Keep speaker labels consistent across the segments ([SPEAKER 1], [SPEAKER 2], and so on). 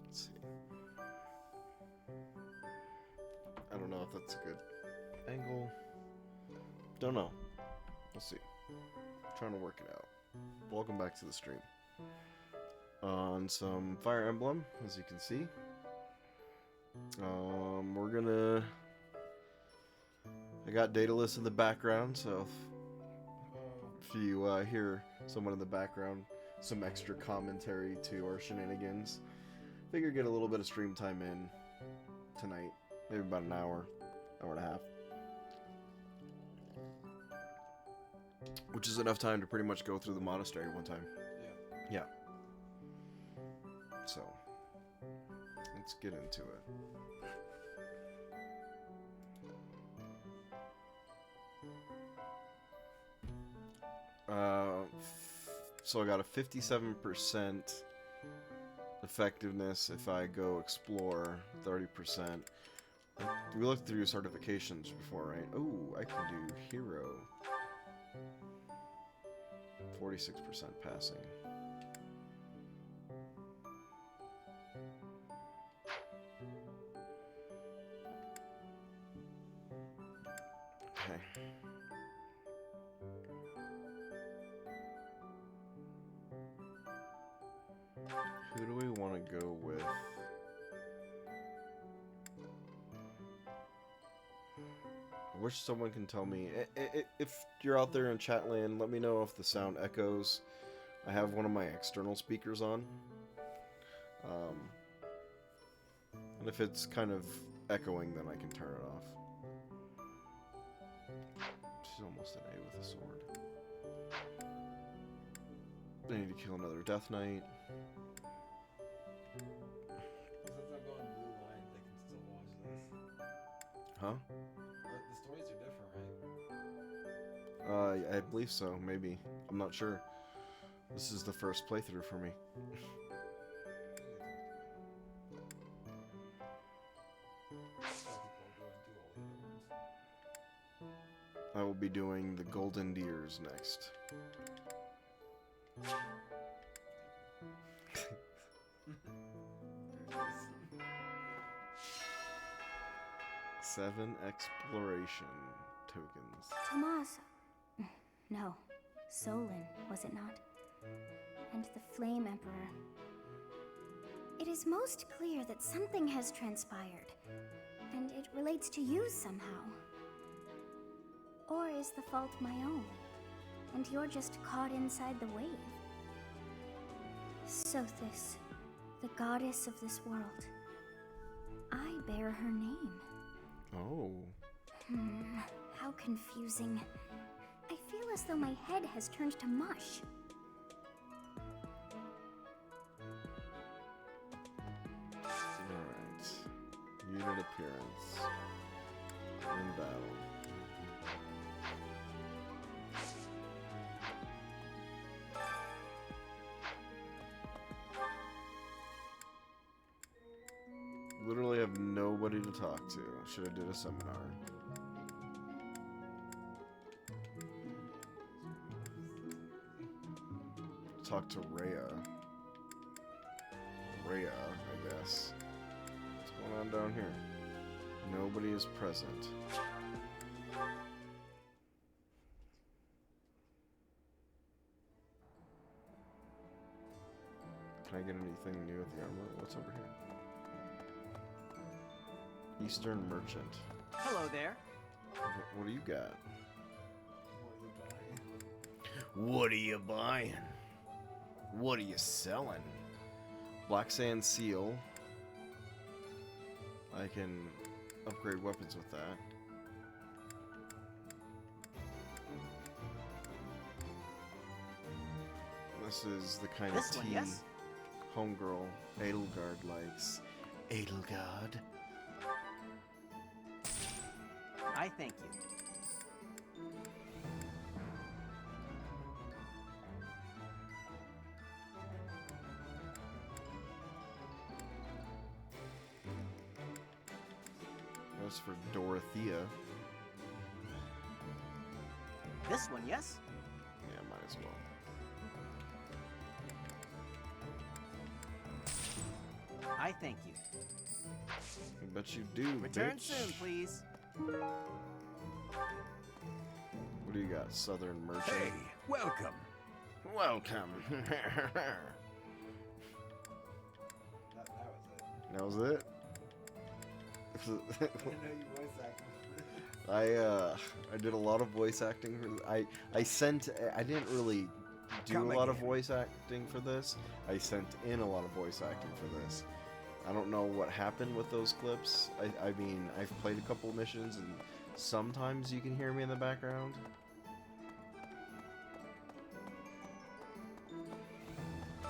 [SPEAKER 1] Let's see. I don't know if that's a good angle. Don't know. Let's see. Trying to work it out. Welcome back to the stream. On some Fire Emblem, as you can see. We're gonna... I got Daedalus in the background, so if you hear someone in the background, some extra commentary to our shenanigans. Figure get a little bit of stream time in tonight. Maybe about an hour, hour and a half. Which is enough time to pretty much go through the monastery one time. Yeah. So, let's get into it. So I got a 57% effectiveness if I go explore, 30%. We looked through certifications before, right? Oh, I can do hero. 46% passing. Okay. Who do we want to go with? I wish someone can tell me. If you're out there in chat land, let me know if the sound echoes. I have one of my external speakers on. And if it's kind of echoing, then I can turn it off. She's almost an A with a sword. I need to kill another Death Knight.
[SPEAKER 2] Since I'm going blue line, they can still watch this.
[SPEAKER 1] Huh?
[SPEAKER 2] The stories are different, right?
[SPEAKER 1] I believe so, maybe. I'm not sure. This is the first playthrough for me. I will be doing the Golden Deers next. Seven exploration tokens.
[SPEAKER 3] Tomas. No. Solon, was it not? And the Flame Emperor. It is most clear that something has transpired, and it relates to you somehow. Or is the fault my own, and you're just caught inside the wave? Sothis, the goddess of this world. I bear her name.
[SPEAKER 1] Oh.
[SPEAKER 3] How confusing. I feel as though my head has turned to mush.
[SPEAKER 1] Alright. Unit appearance. In battle. Literally have nobody to talk to. Should have did a seminar. Talk to Rhea. Rhea, I guess. What's going on down here? Nobody is present. Can I get anything new with the armor? What's over here? Eastern Merchant.
[SPEAKER 4] Hello there.
[SPEAKER 1] What do you got? What are you buying? What are you selling? Black Sand Seal. I can upgrade weapons with that. This is the kind
[SPEAKER 4] This
[SPEAKER 1] of
[SPEAKER 4] one,
[SPEAKER 1] tea
[SPEAKER 4] yes?
[SPEAKER 1] homegirl Edelgard likes. Edelgard?
[SPEAKER 4] I thank you.
[SPEAKER 1] is for Dorothea.
[SPEAKER 4] This one, yes?
[SPEAKER 1] Yeah, might as well.
[SPEAKER 4] I thank you.
[SPEAKER 1] I bet you do,
[SPEAKER 4] Return
[SPEAKER 1] bitch.
[SPEAKER 4] soon, please.
[SPEAKER 1] What do you got, Southern Merchant?
[SPEAKER 5] Hey, welcome.
[SPEAKER 1] Welcome.
[SPEAKER 2] That was it.
[SPEAKER 1] That was it?
[SPEAKER 2] I didn't know you voice acted.
[SPEAKER 1] I did a lot of voice acting. I didn't really do
[SPEAKER 5] Come
[SPEAKER 1] a lot of
[SPEAKER 5] again.
[SPEAKER 1] voice acting for this. I sent in a lot of voice acting for this. I don't know what happened with those clips. I mean, I've played a couple of missions and sometimes you can hear me in the background.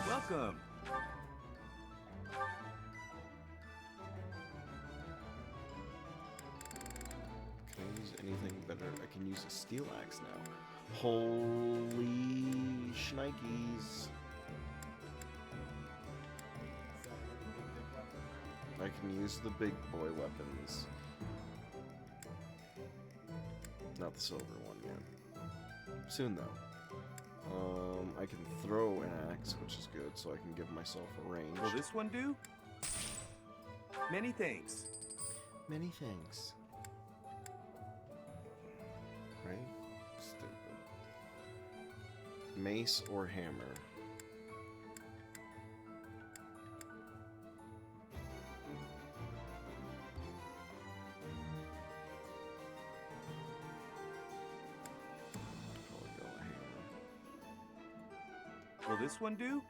[SPEAKER 5] Welcome.
[SPEAKER 1] Can I use anything better? I can use a steel axe now. Holy shnikes. I can use the big boy weapons. Not the silver one yet. Soon though. I can throw an axe, which is good, so I can give myself a range.
[SPEAKER 5] Will this one do? Many thanks.
[SPEAKER 1] Many things. Right? Stupid. Mace or hammer? Probably go a hammer.
[SPEAKER 5] Will this one do?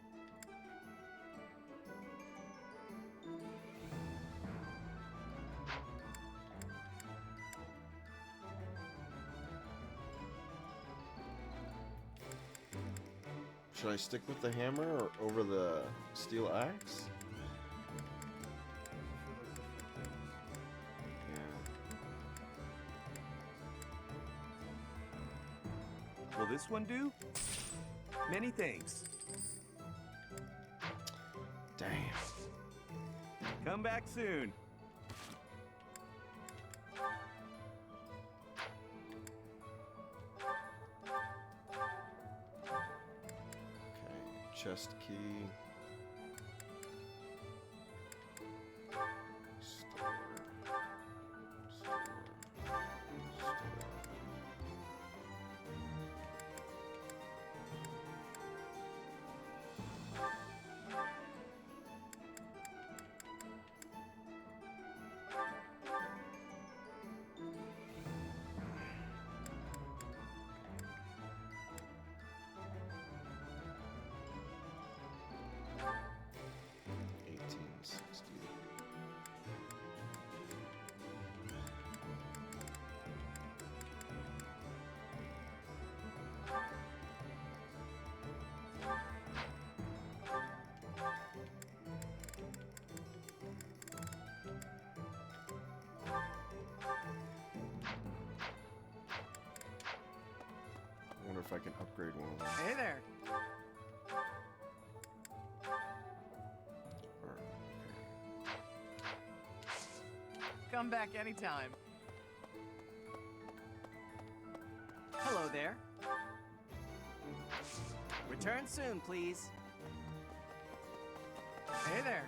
[SPEAKER 1] Should I stick with the hammer or over the steel axe? Yeah.
[SPEAKER 5] Will this one do? Many thanks.
[SPEAKER 1] Damn.
[SPEAKER 5] Come back soon.
[SPEAKER 1] Okay, chest key. Store. I wonder if I can upgrade one of them.
[SPEAKER 4] Hey there.
[SPEAKER 1] Or,
[SPEAKER 4] Come back anytime. Hello there. Return soon, please. Hey there.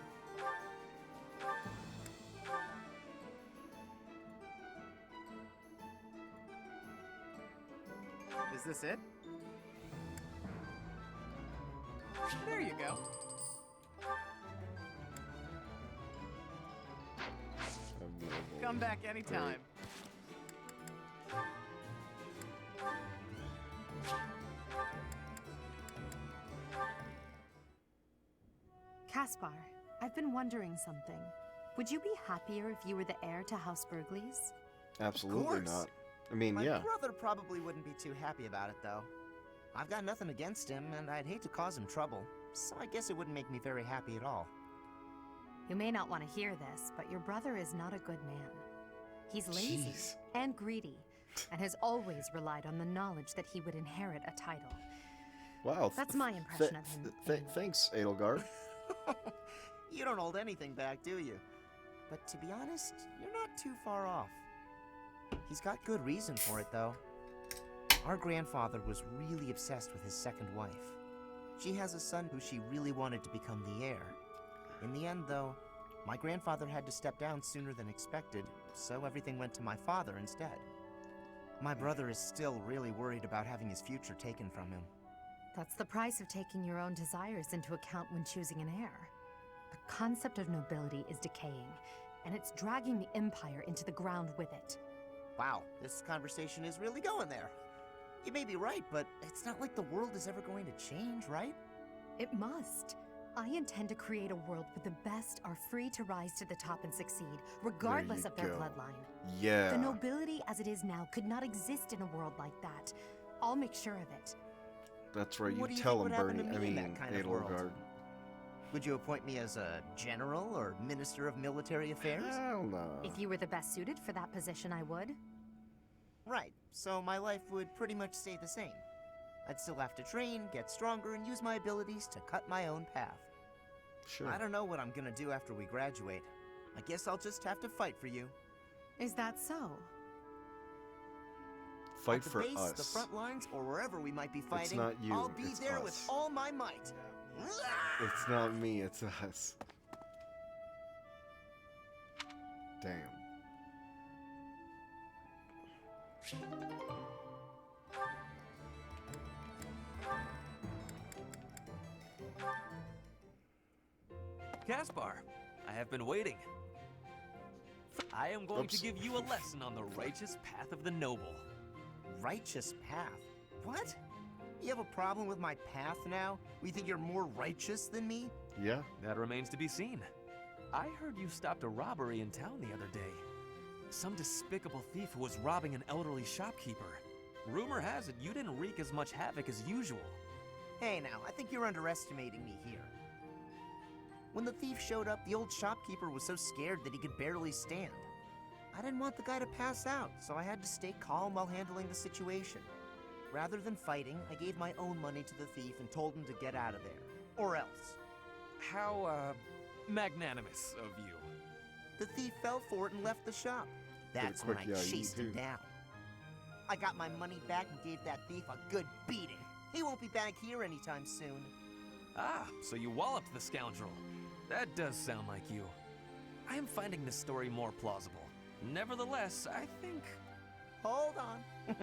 [SPEAKER 4] Is this it? There you go. Come back anytime.
[SPEAKER 6] Caspar, I've been wondering something. Would you be happier if you were the heir to House Burgleys?
[SPEAKER 1] Absolutely
[SPEAKER 7] course.
[SPEAKER 1] not. I mean,
[SPEAKER 7] My
[SPEAKER 1] yeah.
[SPEAKER 7] brother probably wouldn't be too happy about it, though. I've got nothing against him, and I'd hate to cause him trouble, so I guess it wouldn't make me very happy at all.
[SPEAKER 6] You may not want to hear this, but your brother is not a good man. He's lazy
[SPEAKER 1] Jeez.
[SPEAKER 6] and greedy, and has always relied on the knowledge that he would inherit a title.
[SPEAKER 1] Wow.
[SPEAKER 6] That's my impression of him, anyway.
[SPEAKER 1] Thanks, Edelgard.
[SPEAKER 7] You don't hold anything back, do you? but to be honest, you're not too far off. He's got good reason for it, though. Our grandfather was really obsessed with his second wife. She has a son who she really wanted to become the heir. In the end, though, my grandfather had to step down sooner than expected, so everything went to my father instead. My brother is still really worried about having his future taken from him.
[SPEAKER 6] That's the price of taking your own desires into account when choosing an heir. The concept of nobility is decaying, and it's dragging the Empire into the ground with it.
[SPEAKER 7] Wow, this conversation is really going there. You may be right, but it's not like the world is ever going to change, right?
[SPEAKER 6] It must. I intend to create a world where the best are free to rise to the top and succeed, regardless
[SPEAKER 1] There
[SPEAKER 6] of
[SPEAKER 1] you
[SPEAKER 6] their
[SPEAKER 1] go.
[SPEAKER 6] bloodline.
[SPEAKER 1] Yeah.
[SPEAKER 6] The nobility as it is now could not exist in a world like that. I'll make sure of it.
[SPEAKER 1] That's right. You
[SPEAKER 7] What do you
[SPEAKER 1] tell
[SPEAKER 7] think
[SPEAKER 1] him,
[SPEAKER 7] would happen
[SPEAKER 1] Bernie.
[SPEAKER 7] to
[SPEAKER 1] I
[SPEAKER 7] me in
[SPEAKER 1] mean,
[SPEAKER 7] that kind of world?
[SPEAKER 1] Edelgard.
[SPEAKER 7] Would you appoint me as a general or minister of military affairs?
[SPEAKER 1] Hell no.
[SPEAKER 6] If you were the best suited for that position, I would.
[SPEAKER 7] Right, so my life would pretty much stay the same. I'd still have to train, get stronger, and use my abilities to cut my own path.
[SPEAKER 1] Sure.
[SPEAKER 7] I don't know what I'm gonna do after we graduate. I guess I'll just have to fight for you.
[SPEAKER 6] Is that so?
[SPEAKER 1] Fight
[SPEAKER 7] At the
[SPEAKER 1] for
[SPEAKER 7] base,
[SPEAKER 1] us.
[SPEAKER 7] the front lines, or wherever we might be fighting,
[SPEAKER 1] not you,
[SPEAKER 7] I'll be
[SPEAKER 1] it's
[SPEAKER 7] there
[SPEAKER 1] us.
[SPEAKER 7] with all my might.
[SPEAKER 1] It's not me, it's us. Damn.
[SPEAKER 8] Caspar, I have been waiting. I am going
[SPEAKER 1] Oops.
[SPEAKER 8] to give you a lesson on the righteous path of the noble.
[SPEAKER 7] Righteous path? What? You have a problem with my path now? We think you're more righteous than me?
[SPEAKER 1] Yeah.
[SPEAKER 8] That remains to be seen. I heard you stopped a robbery in town the other day. Some despicable thief who was robbing an elderly shopkeeper. Rumor has it you didn't wreak as much havoc as usual.
[SPEAKER 7] Hey now, I think you're underestimating me here. When the thief showed up, the old shopkeeper was so scared that he could barely stand. I didn't want the guy to pass out, so I had to stay calm while handling the situation. Rather than fighting, I gave my own money to the thief and told him to get out of there. Or else.
[SPEAKER 8] How, magnanimous of you.
[SPEAKER 7] The thief fell for it and left the shop.
[SPEAKER 1] Get it
[SPEAKER 7] That's when
[SPEAKER 1] quick,
[SPEAKER 7] I
[SPEAKER 1] yeah, you
[SPEAKER 7] chased him
[SPEAKER 1] too.
[SPEAKER 7] down. I got my money back and gave that thief a good beating. He won't be back here anytime soon.
[SPEAKER 8] Ah, so you walloped the scoundrel. That does sound like you. I am finding this story more plausible. Nevertheless, I think...
[SPEAKER 7] Hold on.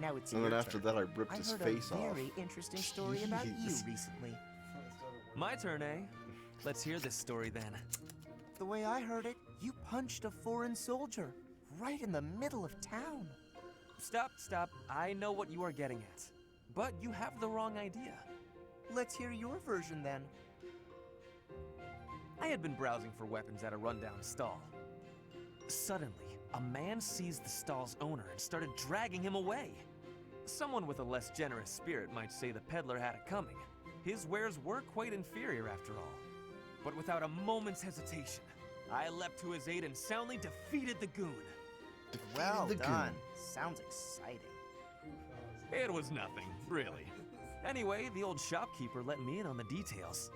[SPEAKER 7] Now it's
[SPEAKER 1] And
[SPEAKER 7] your
[SPEAKER 1] then after
[SPEAKER 7] turn.
[SPEAKER 1] that, I ripped
[SPEAKER 7] I
[SPEAKER 1] his
[SPEAKER 7] heard
[SPEAKER 1] face
[SPEAKER 7] a
[SPEAKER 1] off.
[SPEAKER 7] very interesting story about you
[SPEAKER 1] Jeez.
[SPEAKER 7] recently.
[SPEAKER 8] My turn, eh? Let's hear this story then.
[SPEAKER 7] The way I heard it, you punched a foreign soldier right in the middle of town.
[SPEAKER 8] Stop. I know what you are getting at. But you have the wrong idea.
[SPEAKER 7] Let's hear your version then.
[SPEAKER 8] I had been browsing for weapons at a rundown stall. Suddenly, a man seized the stall's owner and started dragging him away. Someone with a less generous spirit might say the peddler had it coming. His wares were quite inferior after all. But without a moment's hesitation, I leapt to his aid and soundly defeated the goon.
[SPEAKER 7] Well
[SPEAKER 1] the goon.
[SPEAKER 7] done. Sounds exciting.
[SPEAKER 8] It was nothing, really. Anyway, the old shopkeeper let me in on the details.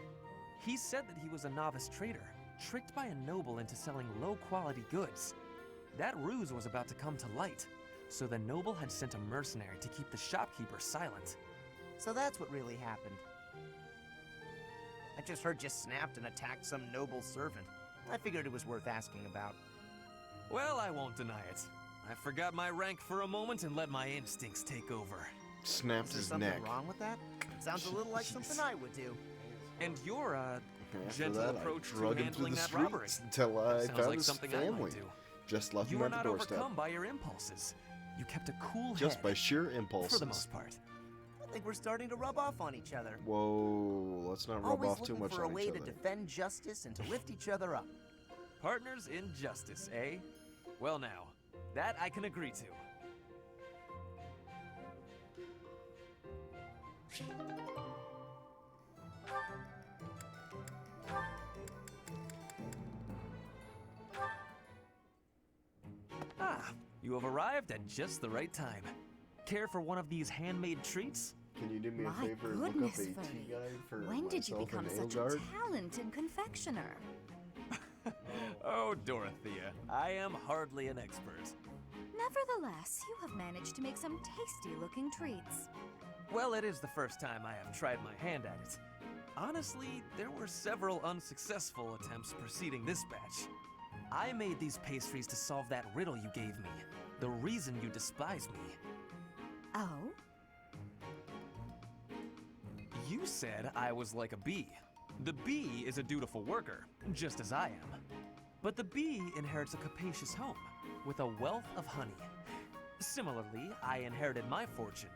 [SPEAKER 8] He said that he was a novice trader, tricked by a noble into selling low-quality goods. That ruse was about to come to light, so the noble had sent a mercenary to keep the shopkeeper silent.
[SPEAKER 7] So that's what really happened. I just heard you snapped and attacked some noble servant. I figured it was worth asking about.
[SPEAKER 8] Well, I won't deny it. I forgot my rank for a moment and let my instincts take over.
[SPEAKER 1] Snapped
[SPEAKER 7] Is there
[SPEAKER 1] his
[SPEAKER 7] something
[SPEAKER 1] neck.
[SPEAKER 7] wrong with that? It sounds a little like
[SPEAKER 1] Jeez.
[SPEAKER 7] something I would do.
[SPEAKER 8] And your,
[SPEAKER 1] And after
[SPEAKER 8] gentle
[SPEAKER 1] that,
[SPEAKER 8] approach
[SPEAKER 1] I
[SPEAKER 8] to
[SPEAKER 1] drug him through
[SPEAKER 8] handling
[SPEAKER 1] the
[SPEAKER 8] that robbery.
[SPEAKER 1] streets until I
[SPEAKER 8] Sounds
[SPEAKER 1] found
[SPEAKER 8] like
[SPEAKER 1] his
[SPEAKER 8] something I
[SPEAKER 1] family.
[SPEAKER 8] might do.
[SPEAKER 1] Just left
[SPEAKER 8] You
[SPEAKER 1] him
[SPEAKER 8] were
[SPEAKER 1] at the
[SPEAKER 8] not
[SPEAKER 1] doorstep.
[SPEAKER 8] overcome by your impulses. You kept a cool
[SPEAKER 1] Just
[SPEAKER 8] head.
[SPEAKER 1] by sheer impulses.
[SPEAKER 8] For the most part.
[SPEAKER 7] I think we're starting to rub off on each other.
[SPEAKER 1] Whoa, let's not rub
[SPEAKER 7] Always
[SPEAKER 1] off too
[SPEAKER 7] looking
[SPEAKER 1] much
[SPEAKER 7] for a
[SPEAKER 1] on
[SPEAKER 7] way
[SPEAKER 1] each
[SPEAKER 7] to
[SPEAKER 1] other.
[SPEAKER 7] defend justice and to lift each other up.
[SPEAKER 8] Partners in justice, eh? Well now, that I can agree to. Ah, you have arrived at just the right time. Care for one of these handmade treats?
[SPEAKER 1] Can you do me a
[SPEAKER 3] My
[SPEAKER 1] favor and look up a
[SPEAKER 3] goodness,
[SPEAKER 1] tea
[SPEAKER 3] Fernie.
[SPEAKER 1] guide for
[SPEAKER 3] When did you
[SPEAKER 1] myself
[SPEAKER 3] become
[SPEAKER 1] and
[SPEAKER 3] such a
[SPEAKER 1] Edelgard?
[SPEAKER 3] talented confectioner?
[SPEAKER 8] Oh, Dorothea, I am hardly an expert.
[SPEAKER 6] Nevertheless, you have managed to make some tasty-looking treats.
[SPEAKER 8] Well, it is the first time I have tried my hand at it. Honestly, there were several unsuccessful attempts preceding this batch. I made these pastries to solve that riddle you gave me. The reason you despise me.
[SPEAKER 6] Oh?
[SPEAKER 8] You said I was like a bee. The bee is a dutiful worker, just as I am. But the bee inherits a capacious home, with a wealth of honey. Similarly, I inherited my fortune.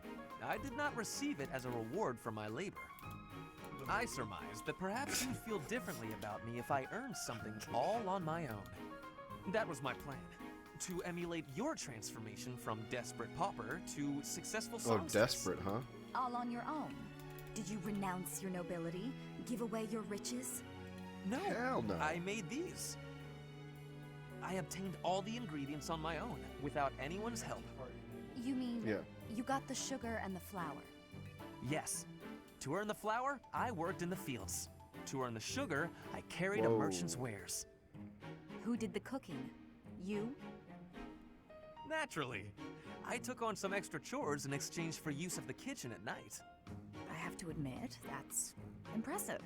[SPEAKER 8] I did not receive it as a reward for my labor. I surmised that perhaps you'd feel differently about me if I earned something all on my own. That was my plan. To emulate your transformation from desperate pauper to successful
[SPEAKER 1] Oh,
[SPEAKER 8] songstress.
[SPEAKER 1] desperate, huh?
[SPEAKER 6] All on your own? Did you renounce your nobility? Give away your riches?
[SPEAKER 8] No,
[SPEAKER 1] Hell no.
[SPEAKER 8] I made these. I obtained all the ingredients on my own, without anyone's help.
[SPEAKER 6] You mean
[SPEAKER 1] Yeah.
[SPEAKER 6] you got the sugar and the flour?
[SPEAKER 8] Yes. To earn the flour, I worked in the fields. To earn the sugar, I carried a
[SPEAKER 1] Whoa.
[SPEAKER 8] merchant's wares.
[SPEAKER 6] Who did the cooking? You?
[SPEAKER 8] Naturally. I took on some extra chores in exchange for use of the kitchen at night.
[SPEAKER 6] I have to admit, that's impressive.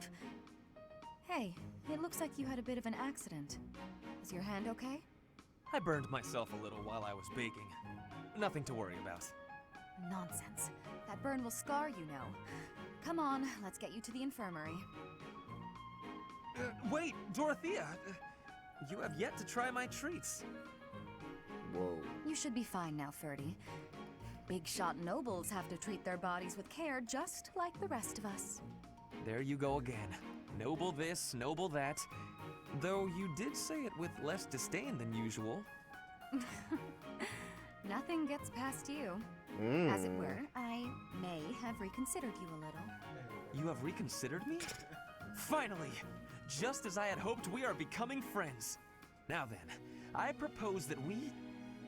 [SPEAKER 6] Hey, it looks like you had a bit of an accident. Is your hand okay?
[SPEAKER 8] I burned myself a little while I was baking. Nothing to worry about.
[SPEAKER 6] Nonsense. That burn will scar you, know. Come on, let's get you to the infirmary.
[SPEAKER 8] Wait, Dorothea! You have yet to try my treats.
[SPEAKER 1] Whoa.
[SPEAKER 6] You should be fine now, Ferdy. Big shot nobles have to treat their bodies with care just like the rest of us.
[SPEAKER 8] There you go again. Noble this, noble that. Though you did say it with less disdain than usual.
[SPEAKER 6] Nothing gets past you. As it were, I may have reconsidered you a little.
[SPEAKER 8] You have reconsidered me? Finally! Just as I had hoped, we are becoming friends. Now then, I propose that we...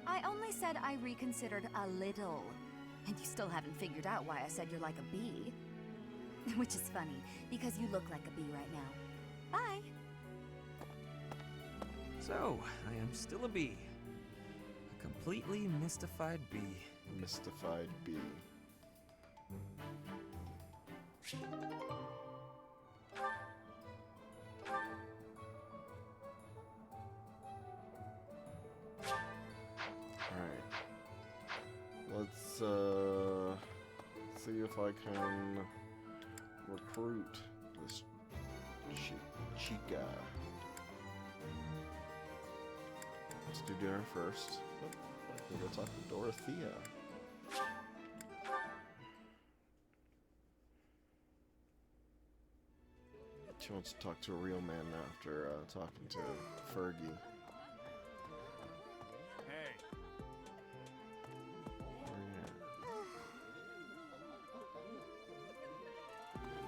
[SPEAKER 6] I only said I reconsidered a little. And you still haven't figured out why I said you're like a bee. Which is funny, because you look like a bee right now. Bye!
[SPEAKER 8] So, I am still a bee. A completely mystified bee.
[SPEAKER 1] Mystified bee. Alright. Let's see if I can recruit this chica. Let's do dinner first. We'll go talk to Dorothea. She wants to talk to a real man after talking to Fergie.
[SPEAKER 2] Hey.
[SPEAKER 1] Where you at?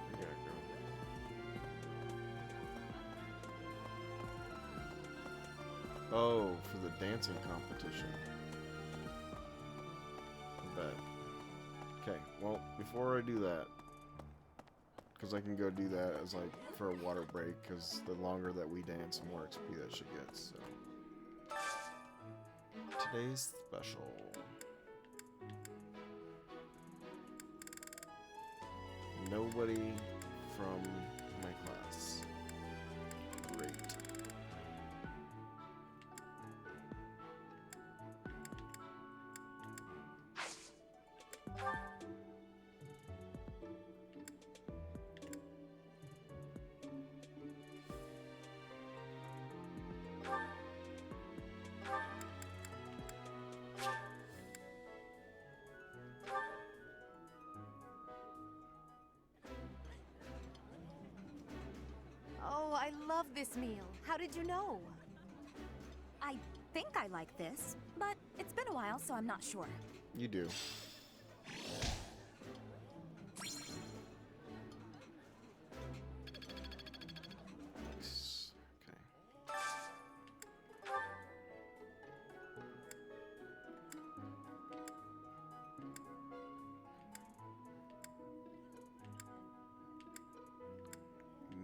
[SPEAKER 1] Where you at, girl? Oh, for the dancing competition. I bet. Okay, well, before I do that, because I can go do that as like for a water break, because the longer that we dance, the more XP that she gets. So today's special. Nobody from my class. Great.
[SPEAKER 6] Oh, I love this meal. How did you know? I think I like this, but it's been a while, so I'm not sure.
[SPEAKER 1] You do. Nice. Okay.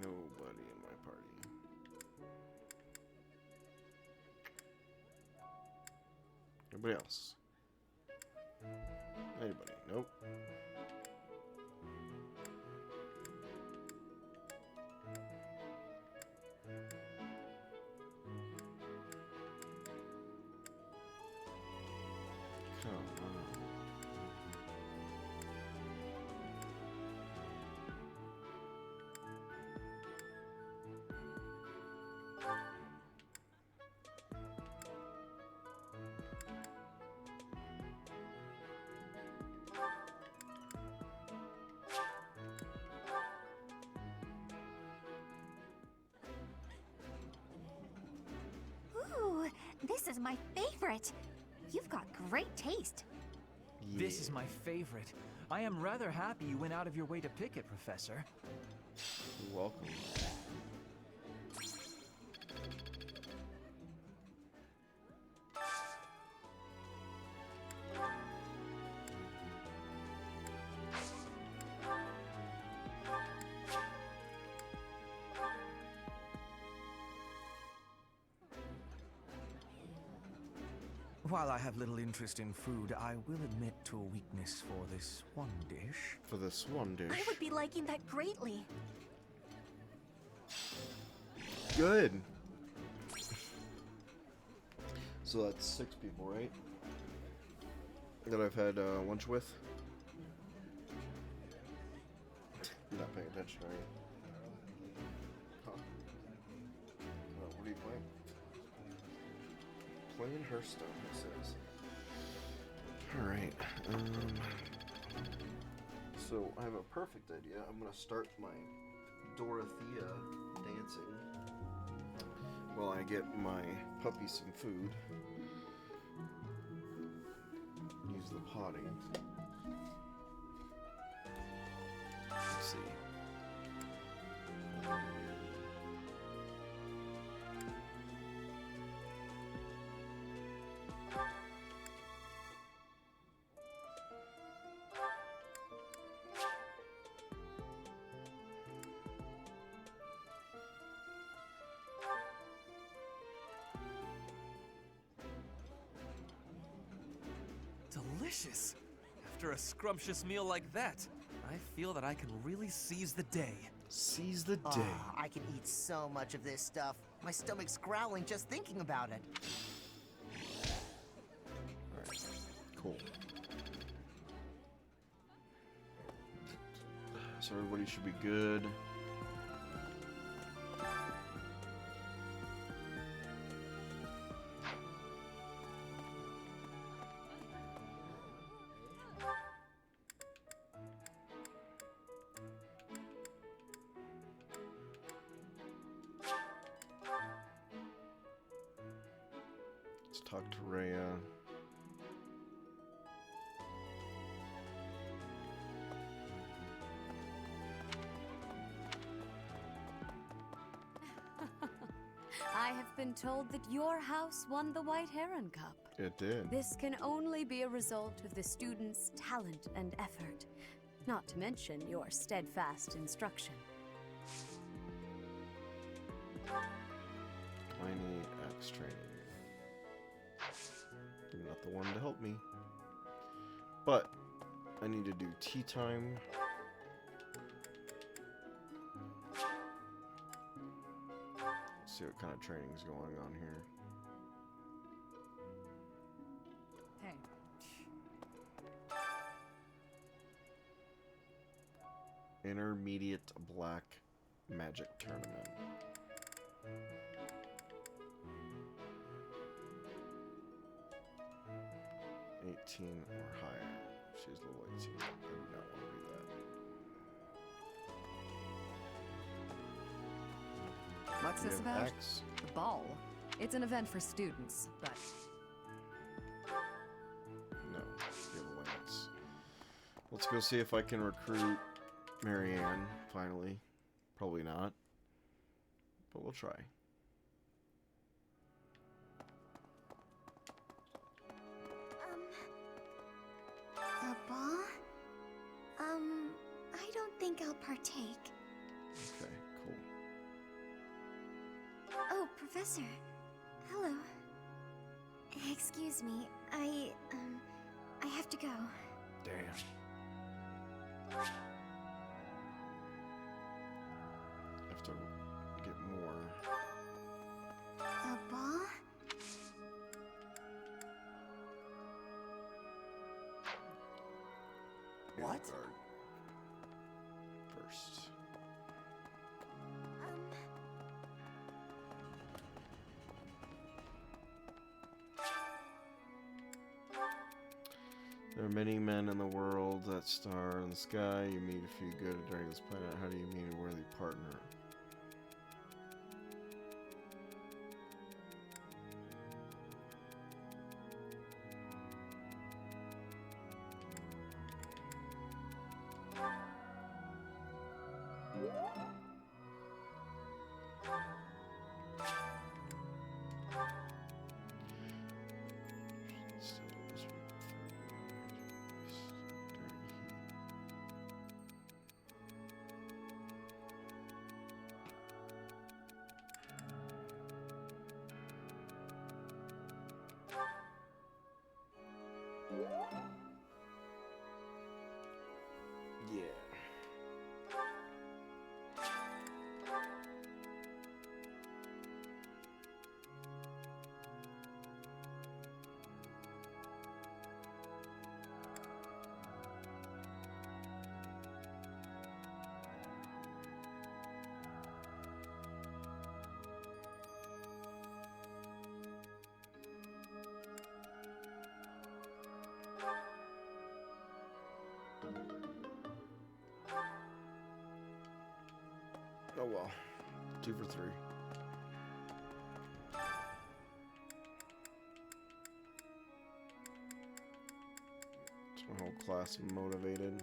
[SPEAKER 1] Nobody in my party. Anybody else? Anybody? Nope. Come on.
[SPEAKER 6] Ooh, this is my favorite. You've got great taste.
[SPEAKER 8] This is my favorite. I am rather happy you went out of your way to pick it, Professor.
[SPEAKER 1] You're welcome.
[SPEAKER 8] While I have little interest in food, I will admit to a weakness for this one dish.
[SPEAKER 1] For this one dish.
[SPEAKER 6] I would be liking that greatly.
[SPEAKER 1] Good. So that's 6 people, right? That I've had lunch with. You're not paying attention, are you? Huh? What are you playing? Playing Hearthstone, it says. Alright. So I have a perfect idea. I'm gonna start my Dorothea dancing while I get my puppy some food. Use the potting. Let's see.
[SPEAKER 8] Delicious! After a scrumptious meal like that, I feel that I can really seize the day.
[SPEAKER 1] Seize the day.
[SPEAKER 7] Ah, I can eat so much of this stuff. My stomach's growling just thinking about it.
[SPEAKER 1] Alright, cool. So everybody should be good. Let's talk to Rhea.
[SPEAKER 9] I have been told that your house won the White Heron Cup.
[SPEAKER 1] It did.
[SPEAKER 9] This can only be a result of the students' talent and effort, not to mention your steadfast instruction.
[SPEAKER 1] Tiny X training. You're not the one to help me. But I need to do tea time. See what kind of training's going on here.
[SPEAKER 4] Hey.
[SPEAKER 1] Intermediate Black Magic Tournament. $18 or higher. She's level 18. I do not want to do that.
[SPEAKER 9] What's
[SPEAKER 1] We
[SPEAKER 9] this
[SPEAKER 1] have
[SPEAKER 9] about?
[SPEAKER 1] X.
[SPEAKER 9] The ball. It's an event for students, but
[SPEAKER 1] No, we have Lance. Let's go see if I can recruit Marianne, finally. Probably not. But we'll try.
[SPEAKER 3] A ball? I don't think I'll partake.
[SPEAKER 1] Okay, cool.
[SPEAKER 3] Oh, Professor. Hello. Excuse me, I have to go.
[SPEAKER 1] Damn. Have to get more.
[SPEAKER 3] A ball?
[SPEAKER 7] What?
[SPEAKER 1] Guard first. There are many men in the world, that star in the sky. You meet a few good during this planet. How do you meet a worthy partner? Yeah. Oh well. 2 for 3. Is my whole class motivated?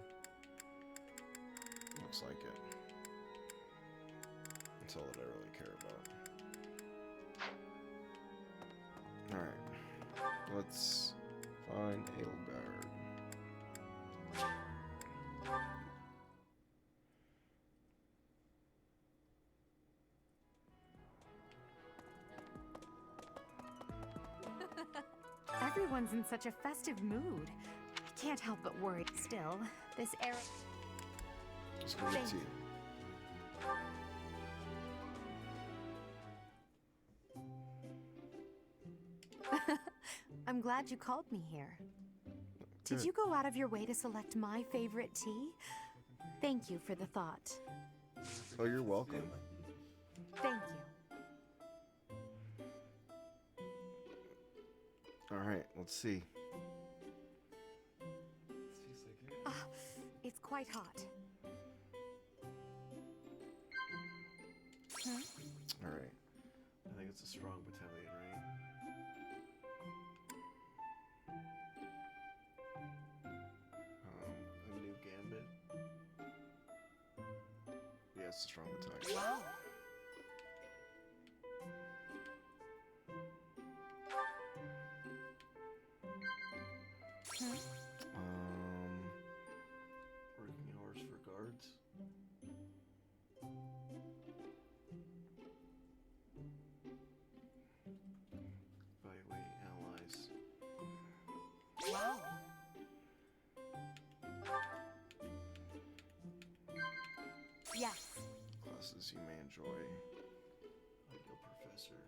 [SPEAKER 1] Looks like it. That's all that I really care about. Alright. Let's find Edelgard.
[SPEAKER 4] Everyone's in such a festive mood. I can't help but worry. Still, this era.
[SPEAKER 1] Just gonna get tea.
[SPEAKER 9] I'm glad you called me here. Did
[SPEAKER 1] Good.
[SPEAKER 9] you go out of your way to select my favorite tea? Thank you for the thought.
[SPEAKER 1] Oh, you're welcome.
[SPEAKER 9] Thank you.
[SPEAKER 1] Alright, let's see.
[SPEAKER 2] This tastes like it.
[SPEAKER 9] Ah, it's quite hot.
[SPEAKER 1] Alright. I think it's a strong battalion, right? A new gambit. Yeah, it's a strong battalion.
[SPEAKER 9] Wow.
[SPEAKER 1] Working hours for guards. Evaluate allies.
[SPEAKER 9] Wow. Yes.
[SPEAKER 1] Classes you may enjoy. Ideal professor.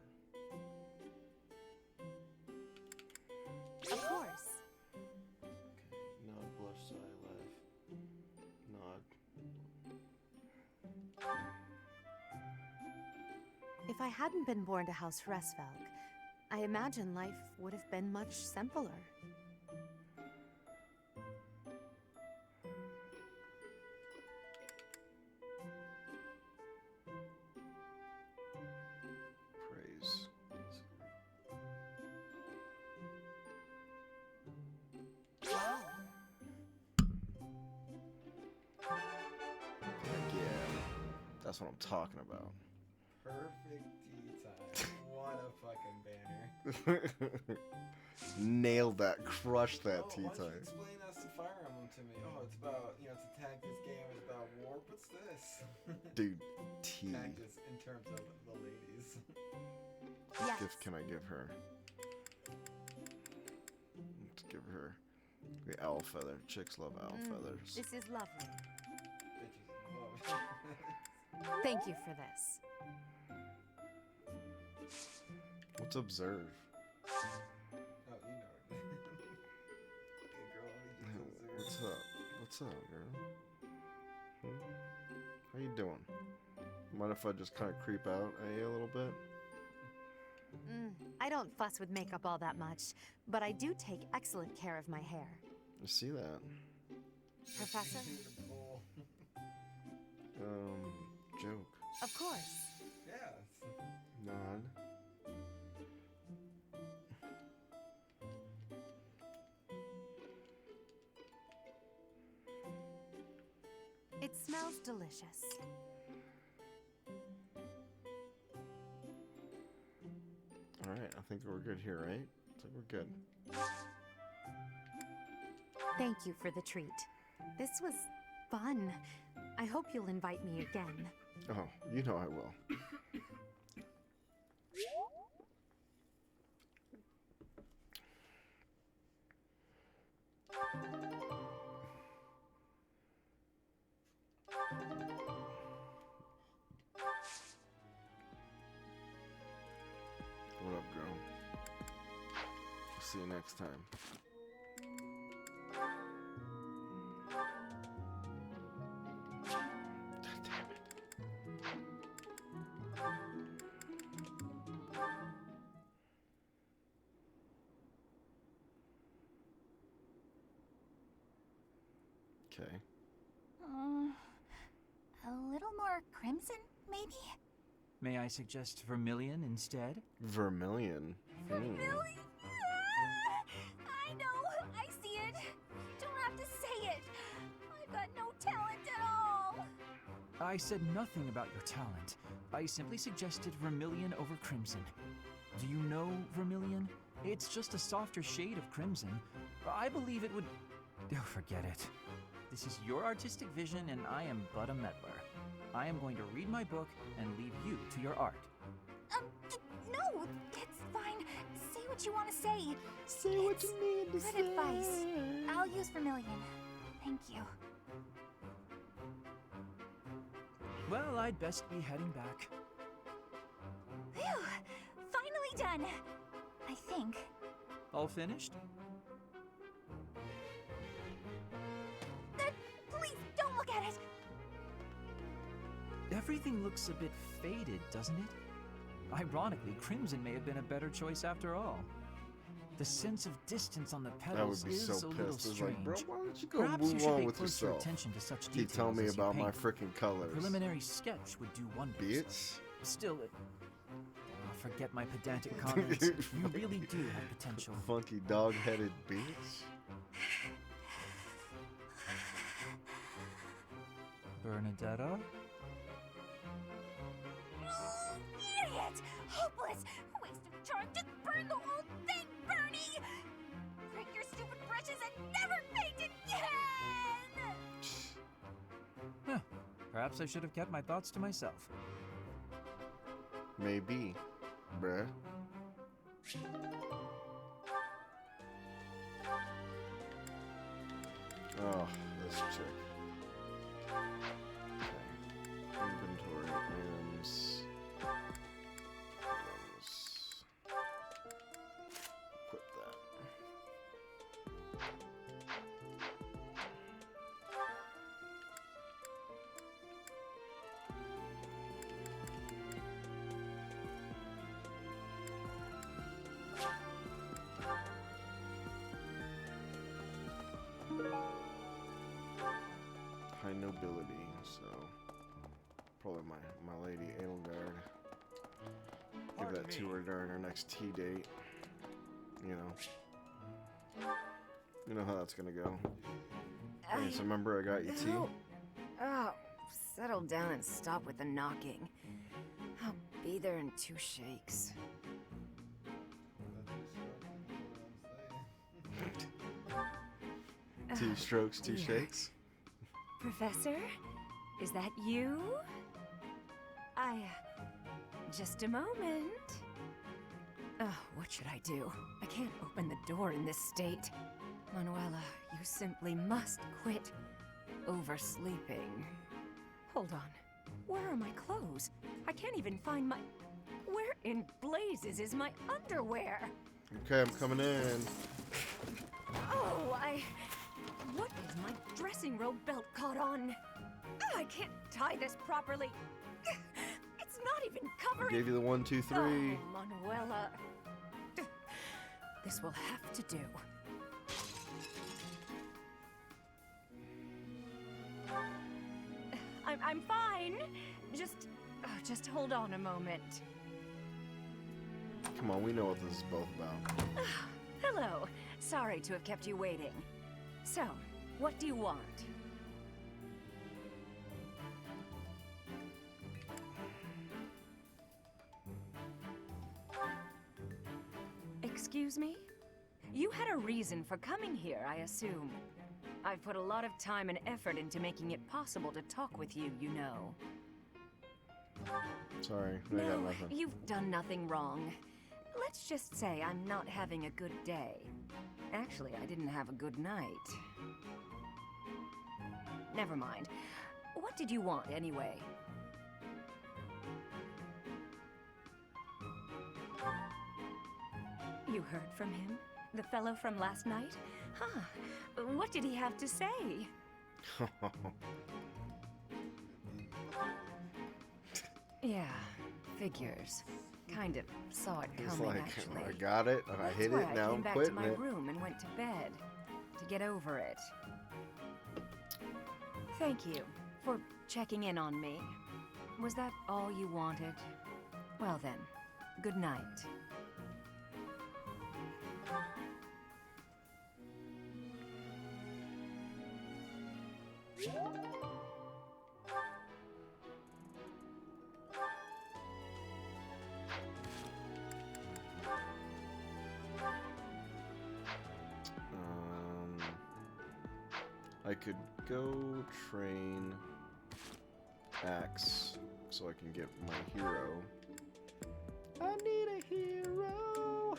[SPEAKER 9] Of course.
[SPEAKER 1] Okay. Nod, blush, sigh, laugh. Nod.
[SPEAKER 9] If I hadn't been born to House Resvelg, I imagine life would have been much simpler.
[SPEAKER 1] Praise.
[SPEAKER 9] Wow.
[SPEAKER 1] Heck yeah. That's what I'm talking about.
[SPEAKER 2] Perfect tea time. What a fucking banner.
[SPEAKER 1] Nailed that. Crushed that tea
[SPEAKER 2] Why don't you
[SPEAKER 1] time.
[SPEAKER 2] explain us the Fire Emblem to me? Oh, it's about, it's a tactics game, it's about war. What's this?
[SPEAKER 1] Dude, tea.
[SPEAKER 2] Tactics in terms of the ladies.
[SPEAKER 1] What
[SPEAKER 9] Yes.
[SPEAKER 1] gift can I give her? The owl feather. Chicks love owl feathers.
[SPEAKER 4] This is lovely.
[SPEAKER 2] Bitches love.
[SPEAKER 4] Thank you for this.
[SPEAKER 1] What's observe?
[SPEAKER 2] Oh, you know it. Okay, girl, let me just observe.
[SPEAKER 1] What's up, girl? How you doing? Mind if I just kind of creep out at you a little bit?
[SPEAKER 4] I don't fuss with makeup all that much, but I do take excellent care of my hair.
[SPEAKER 1] I see that.
[SPEAKER 4] Professor?
[SPEAKER 2] Beautiful.
[SPEAKER 1] Joke.
[SPEAKER 4] Of course.
[SPEAKER 2] Yes.
[SPEAKER 1] Nod.
[SPEAKER 4] It smells delicious.
[SPEAKER 1] Alright, I think we're good here, right? I think we're good.
[SPEAKER 4] Thank you for the treat. This was fun. I hope you'll invite me again.
[SPEAKER 1] Oh, you know I will. What up, girl? See you next time. God damn it. Okay.
[SPEAKER 3] A little more crimson, maybe?
[SPEAKER 10] May I suggest vermilion instead?
[SPEAKER 1] Vermilion.
[SPEAKER 3] Really? I know, I see it. You don't have to say it. I've got no talent at all.
[SPEAKER 10] I said nothing about your talent. I simply suggested vermilion over crimson. Do you know vermilion? It's just a softer shade of crimson. I believe it would... Oh, forget it. This is your artistic vision and I am but a meddler. I am going to read my book and leave you to your art.
[SPEAKER 3] No, it's fine. Say what you want to say.
[SPEAKER 1] Say what you need to
[SPEAKER 3] Good advice. I'll use vermilion. Thank you.
[SPEAKER 10] Well, I'd best be heading back.
[SPEAKER 3] Phew! Finally done. I think.
[SPEAKER 10] All finished?
[SPEAKER 3] Please don't look at it.
[SPEAKER 10] Everything looks a bit faded, doesn't it? Ironically, crimson may have been a better choice after all. The sense of distance on the
[SPEAKER 1] I would
[SPEAKER 10] petals
[SPEAKER 1] be
[SPEAKER 10] is
[SPEAKER 1] so
[SPEAKER 10] a little
[SPEAKER 1] pissed. It's
[SPEAKER 10] strange.
[SPEAKER 1] like, bro, why don't you go
[SPEAKER 10] Perhaps you
[SPEAKER 1] move
[SPEAKER 10] should
[SPEAKER 1] on
[SPEAKER 10] pay
[SPEAKER 1] with
[SPEAKER 10] closer
[SPEAKER 1] yourself?
[SPEAKER 10] attention to such
[SPEAKER 1] Keep
[SPEAKER 10] details
[SPEAKER 1] telling me
[SPEAKER 10] as you
[SPEAKER 1] about my
[SPEAKER 10] paint.
[SPEAKER 1] freaking
[SPEAKER 10] A
[SPEAKER 1] colors.
[SPEAKER 10] preliminary sketch would do wonders.
[SPEAKER 1] Bitch.
[SPEAKER 10] Still, forget my pedantic comments. You really do have potential.
[SPEAKER 1] Funky dog-headed bitch.
[SPEAKER 10] Bernadetta?
[SPEAKER 3] Idiot! Hopeless! Waste of time! Just burn the whole thing, Bernie! Break your stupid brushes and never paint again!
[SPEAKER 10] Huh. Perhaps I should have kept my thoughts to myself.
[SPEAKER 1] Maybe, bruh. Oh, this chick. Okay. Inventory items. Put that. High nobility, so probably my lady Edelgard. Give that to her during our next tea date. You know how that's gonna go. Hey, so remember I got you tea?
[SPEAKER 11] Oh, settle down and stop with the knocking. I'll be there in 2 shakes.
[SPEAKER 1] Two strokes, two
[SPEAKER 11] dear.
[SPEAKER 1] shakes.
[SPEAKER 11] Professor? Is that you? Just a moment. Oh, what should I do? I can't open the door in this state. Manuela, you simply must quit oversleeping. Hold on. Where are my clothes? I can't even find my... Where in blazes is my underwear?
[SPEAKER 1] Okay, I'm coming in.
[SPEAKER 11] Oh, What is my dressing robe belt caught on? I can't tie this properly. It's not even
[SPEAKER 1] I
[SPEAKER 11] covering...
[SPEAKER 1] gave you the 1, 2, 3.
[SPEAKER 11] Oh, Manuela. This will have to do. I'm fine. Just hold on a moment.
[SPEAKER 1] Come on, we know what this is both about.
[SPEAKER 11] Hello. Sorry to have kept you waiting. So, what do you want? Excuse me? You had a reason for coming here, I assume. I've put a lot of time and effort into making it possible to talk with you, you know.
[SPEAKER 1] Sorry, I got
[SPEAKER 11] No,
[SPEAKER 1] nothing.
[SPEAKER 11] you've done nothing wrong. Let's just say I'm not having a good day. Actually, I didn't have a good night. Never mind. What did you want, anyway? You heard from him? The fellow from last night? Huh. What did he have to say? Yeah, figures. Kind of saw it
[SPEAKER 1] It's
[SPEAKER 11] coming,
[SPEAKER 1] like,
[SPEAKER 11] actually.
[SPEAKER 1] I got it, and I hit
[SPEAKER 11] That's
[SPEAKER 1] it,
[SPEAKER 11] why
[SPEAKER 1] now
[SPEAKER 11] I
[SPEAKER 1] I'm
[SPEAKER 11] came back to
[SPEAKER 1] quitting
[SPEAKER 11] my
[SPEAKER 1] it.
[SPEAKER 11] room and went to bed to get over it. Thank you for checking in on me. Was that all you wanted? Well then, good night.
[SPEAKER 1] I could go train Axe so I can get my hero. I need a hero.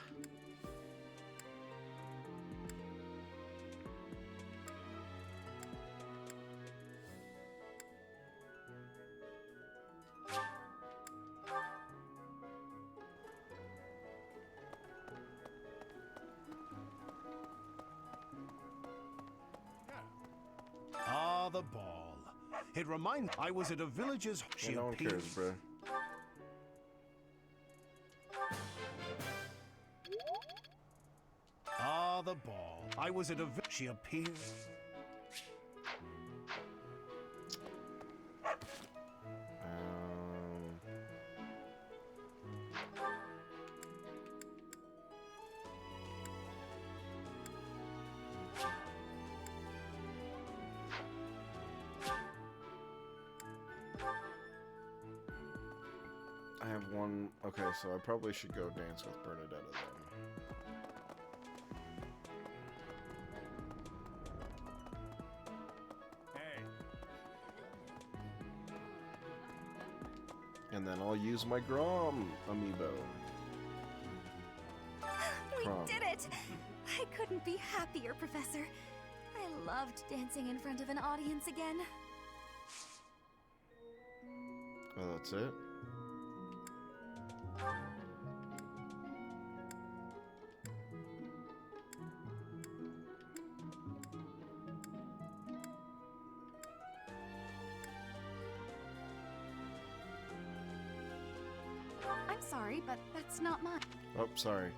[SPEAKER 12] Ah, the ball. It reminds... I was at a village's...
[SPEAKER 1] Yeah, no one cares, bro.
[SPEAKER 12] Ah, the ball. I was at a... She appeared...
[SPEAKER 1] I have one... Okay, so I probably should go dance with Bernadetta then. And then I'll use my Grom amiibo.
[SPEAKER 6] We
[SPEAKER 1] Prom.
[SPEAKER 6] did it! I couldn't be happier, Professor. I loved dancing in front of an audience again.
[SPEAKER 1] Oh, that's it?
[SPEAKER 6] I'm sorry, but that's not mine.
[SPEAKER 1] Oh, sorry.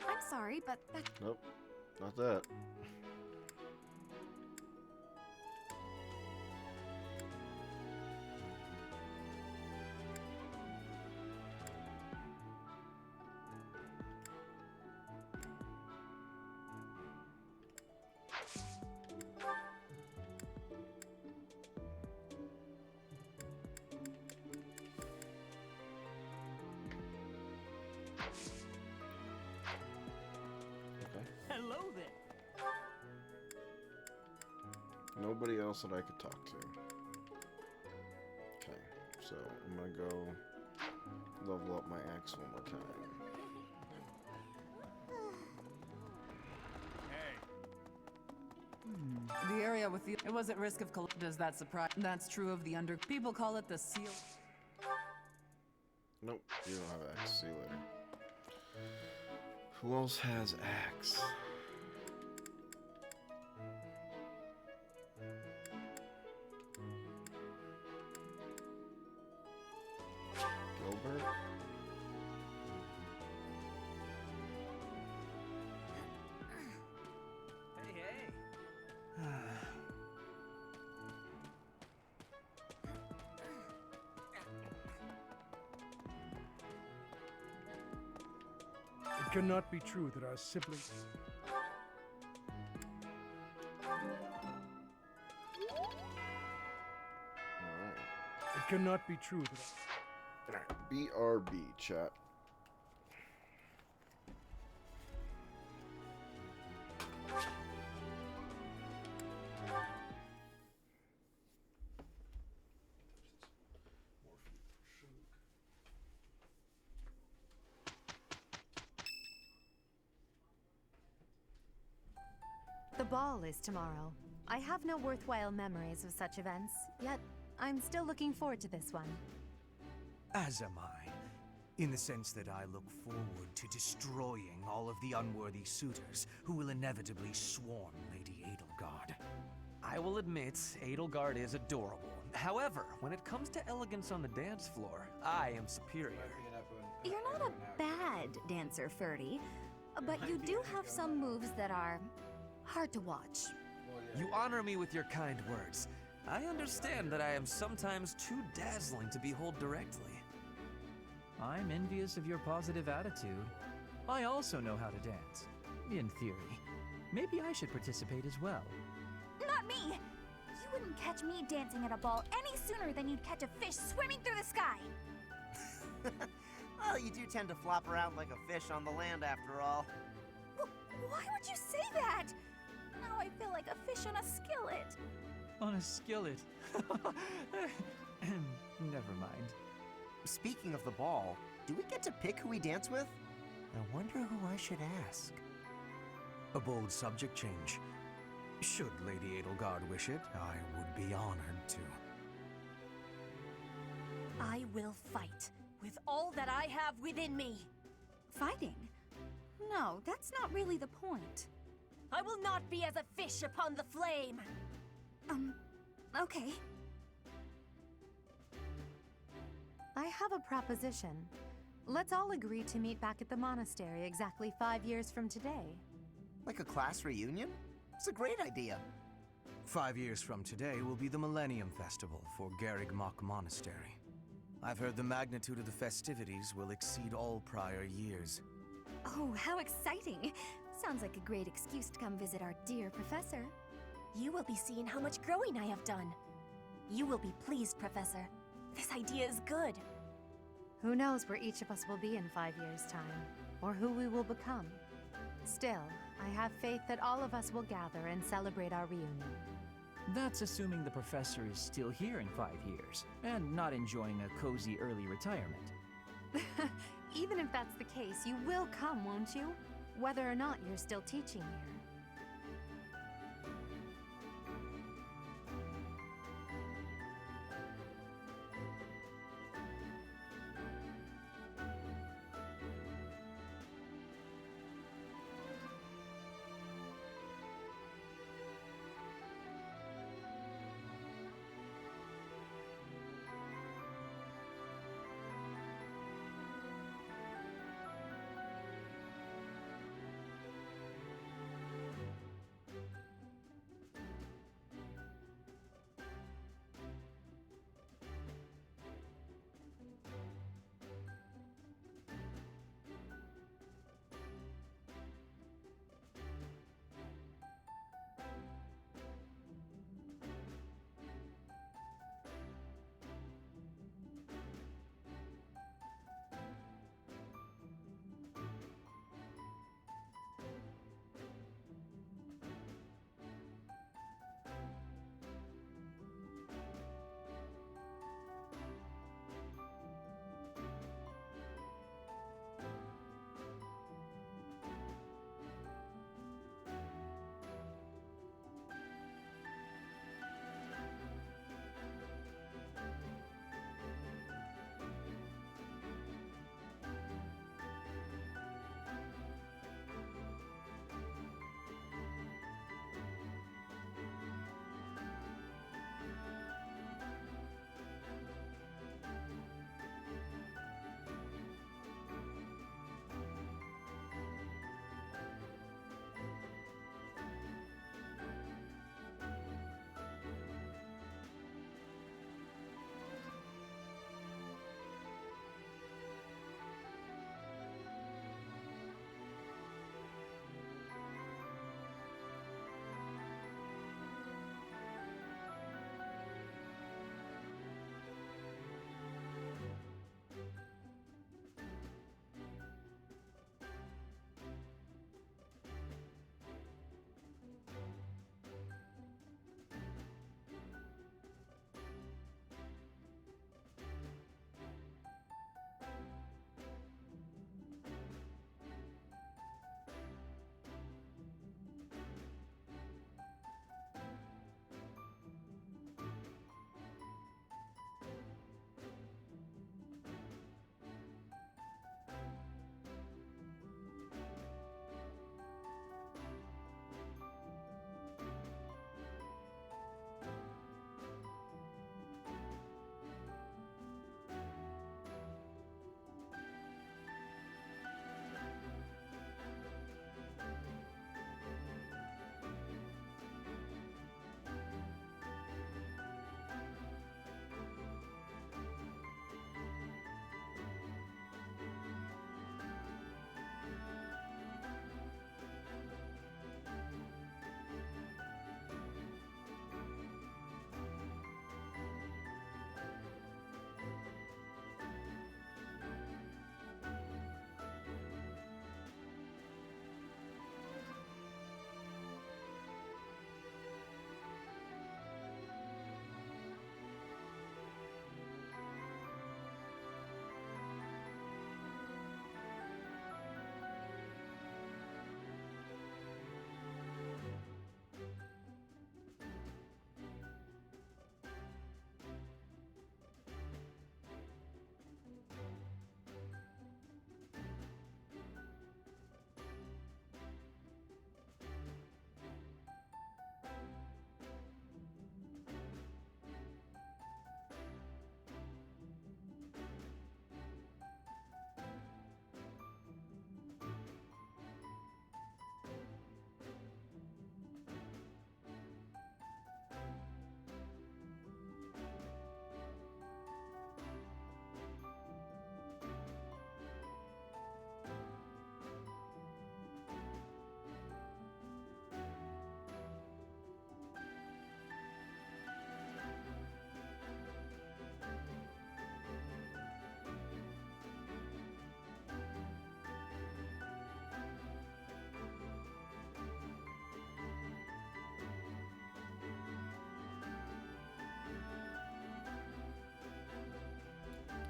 [SPEAKER 6] I'm sorry, but that...
[SPEAKER 1] Nope, not that.
[SPEAKER 13] loathe it.
[SPEAKER 1] Nobody else that I could talk to. Okay, so I'm gonna go level up my axe one more time.
[SPEAKER 13] The area with the it was at risk of does that surprise? That's true of the under. People call it the seal.
[SPEAKER 1] Nope, you don't have axe. See you later. Who else has axe? Gilbert?
[SPEAKER 8] Hey, hey.
[SPEAKER 14] It cannot be true that our siblings.
[SPEAKER 1] Alright.
[SPEAKER 14] It cannot be true that.
[SPEAKER 1] Alright, BRB, chat.
[SPEAKER 4] The ball is tomorrow. I have no worthwhile memories of such events, yet I'm still looking forward to this one.
[SPEAKER 15] As am I, in the sense that I look forward to destroying all of the unworthy suitors who will inevitably swarm Lady Edelgard.
[SPEAKER 8] I will admit, Edelgard is adorable. However, when it comes to elegance on the dance floor, I am superior.
[SPEAKER 6] You're not a bad dancer, Ferdy, but you do have some moves that are hard to watch.
[SPEAKER 8] You honor me with your kind words. I understand that I am sometimes too dazzling to behold directly.
[SPEAKER 10] I'm envious of your positive attitude. I also know how to dance, in theory. Maybe I should participate as well.
[SPEAKER 3] Not me! You wouldn't catch me dancing at a ball any sooner than you'd catch a fish swimming through the sky!
[SPEAKER 7] Well, you do tend to flop around like a fish on the land after all.
[SPEAKER 3] Why would you say that? Now I feel like a fish on a skillet.
[SPEAKER 10] On a skillet. Never mind.
[SPEAKER 7] Speaking of the ball, do we get to pick who we dance with? I wonder who I should ask.
[SPEAKER 15] A bold subject change. Should Lady Edelgard wish it, I would be honored to.
[SPEAKER 11] I will fight with all that I have within me.
[SPEAKER 3] Fighting? No, that's not really the point.
[SPEAKER 11] I will not be as a fish upon the flame.
[SPEAKER 3] Okay.
[SPEAKER 4] I have a proposition. Let's all agree to meet back at the monastery exactly 5 years from today.
[SPEAKER 7] Like a class reunion? It's a great idea.
[SPEAKER 15] 5 years from today will be the Millennium Festival for Garrigmach Monastery. I've heard the magnitude of the festivities will exceed all prior years.
[SPEAKER 3] Oh, how exciting! Sounds like a great excuse to come visit our dear professor.
[SPEAKER 11] You will be seeing how much growing I have done. You will be pleased, Professor. This idea is good.
[SPEAKER 4] Who knows where each of us will be in 5 years' time, or who we will become. Still, I have faith that all of us will gather and celebrate our reunion.
[SPEAKER 10] That's assuming the professor is still here in 5 years, and not enjoying a cozy early retirement.
[SPEAKER 4] Even if that's the case, you will come, won't you? Whether or not you're still teaching here.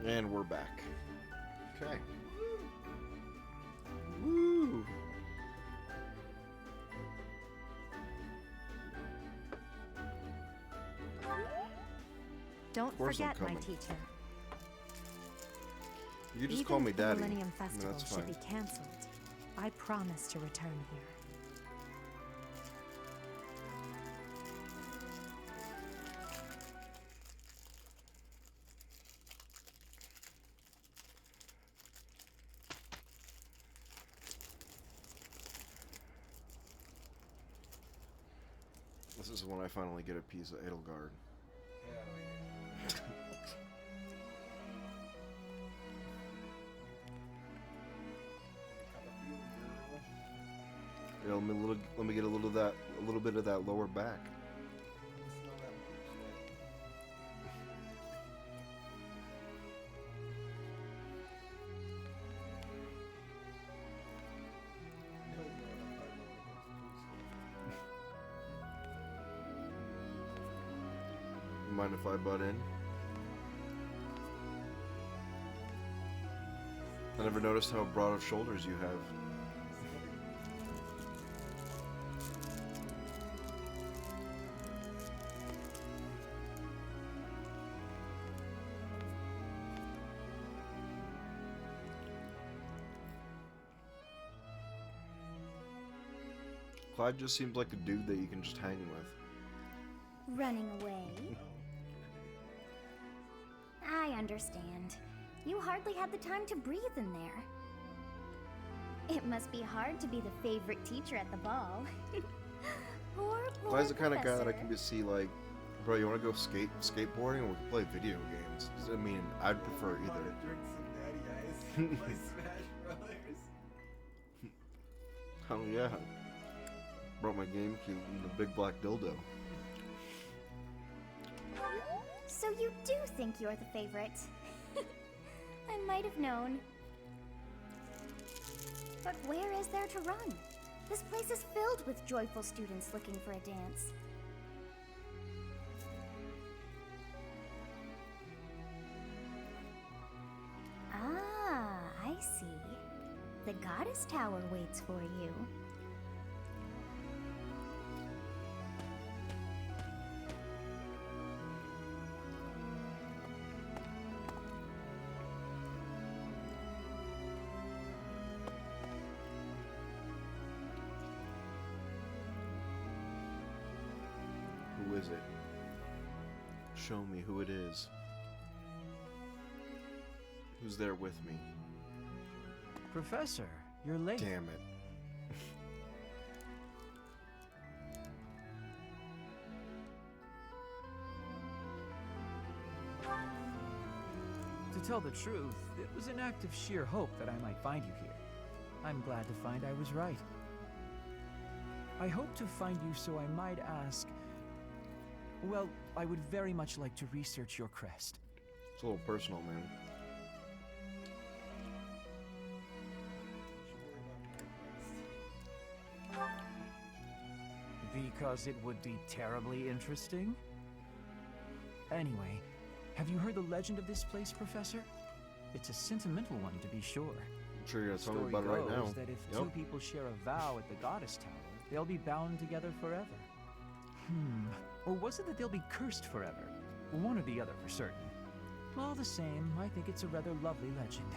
[SPEAKER 1] And we're back. Okay. Woo!
[SPEAKER 4] Don't
[SPEAKER 1] Of course I'm
[SPEAKER 4] forget, my
[SPEAKER 1] coming.
[SPEAKER 4] teacher.
[SPEAKER 1] You can just
[SPEAKER 4] Even
[SPEAKER 1] call me
[SPEAKER 4] if the
[SPEAKER 1] Daddy.
[SPEAKER 4] Millennium
[SPEAKER 1] I mean,
[SPEAKER 4] Festival
[SPEAKER 1] that's
[SPEAKER 4] should
[SPEAKER 1] fine.
[SPEAKER 4] be cancelled, I promise to return here.
[SPEAKER 1] This is when I finally get a piece of Edelgard. Yeah, let me get a little bit of that lower back. Mind if I butt in? I never noticed how broad of shoulders you have. Clyde just seems like a dude that you can just hang with.
[SPEAKER 3] Running away? I understand. You hardly had the time to breathe in there. It must be hard to be the favorite teacher at the ball. Poor
[SPEAKER 1] Clyde's the kind of guy that I
[SPEAKER 3] professor.
[SPEAKER 1] can just see like, bro, you want to go skateboarding or we can play video games? I mean, I'd prefer either.
[SPEAKER 2] Drink some Natty Ice. Play Smash Brothers.
[SPEAKER 1] Oh yeah. Brought my GameCube and the big black dildo.
[SPEAKER 3] So you do think you're the favorite? I might have known. But where is there to run? This place is filled with joyful students looking for a dance. Ah, I see. The Goddess Tower waits for you.
[SPEAKER 1] Who is it? Show me who it is. Who's there with me?
[SPEAKER 10] Professor, you're late.
[SPEAKER 1] Damn it.
[SPEAKER 10] To tell the truth, it was an act of sheer hope that I might find you here. I'm glad to find I was right. I hope to find you so I might ask... Well, I would very much like to research your crest.
[SPEAKER 1] It's a little personal, man.
[SPEAKER 10] Because it would be terribly interesting? Anyway, have you heard the legend of this place, Professor? It's a sentimental one, to be sure.
[SPEAKER 1] I'm sure you're gonna tell me
[SPEAKER 10] Story
[SPEAKER 1] about it right now.
[SPEAKER 10] goes that if two people share a vow at the Goddess Tower, they'll be bound together forever. Or was it that they'll be cursed forever? One or the other for certain. All the same, I think it's a rather lovely legend.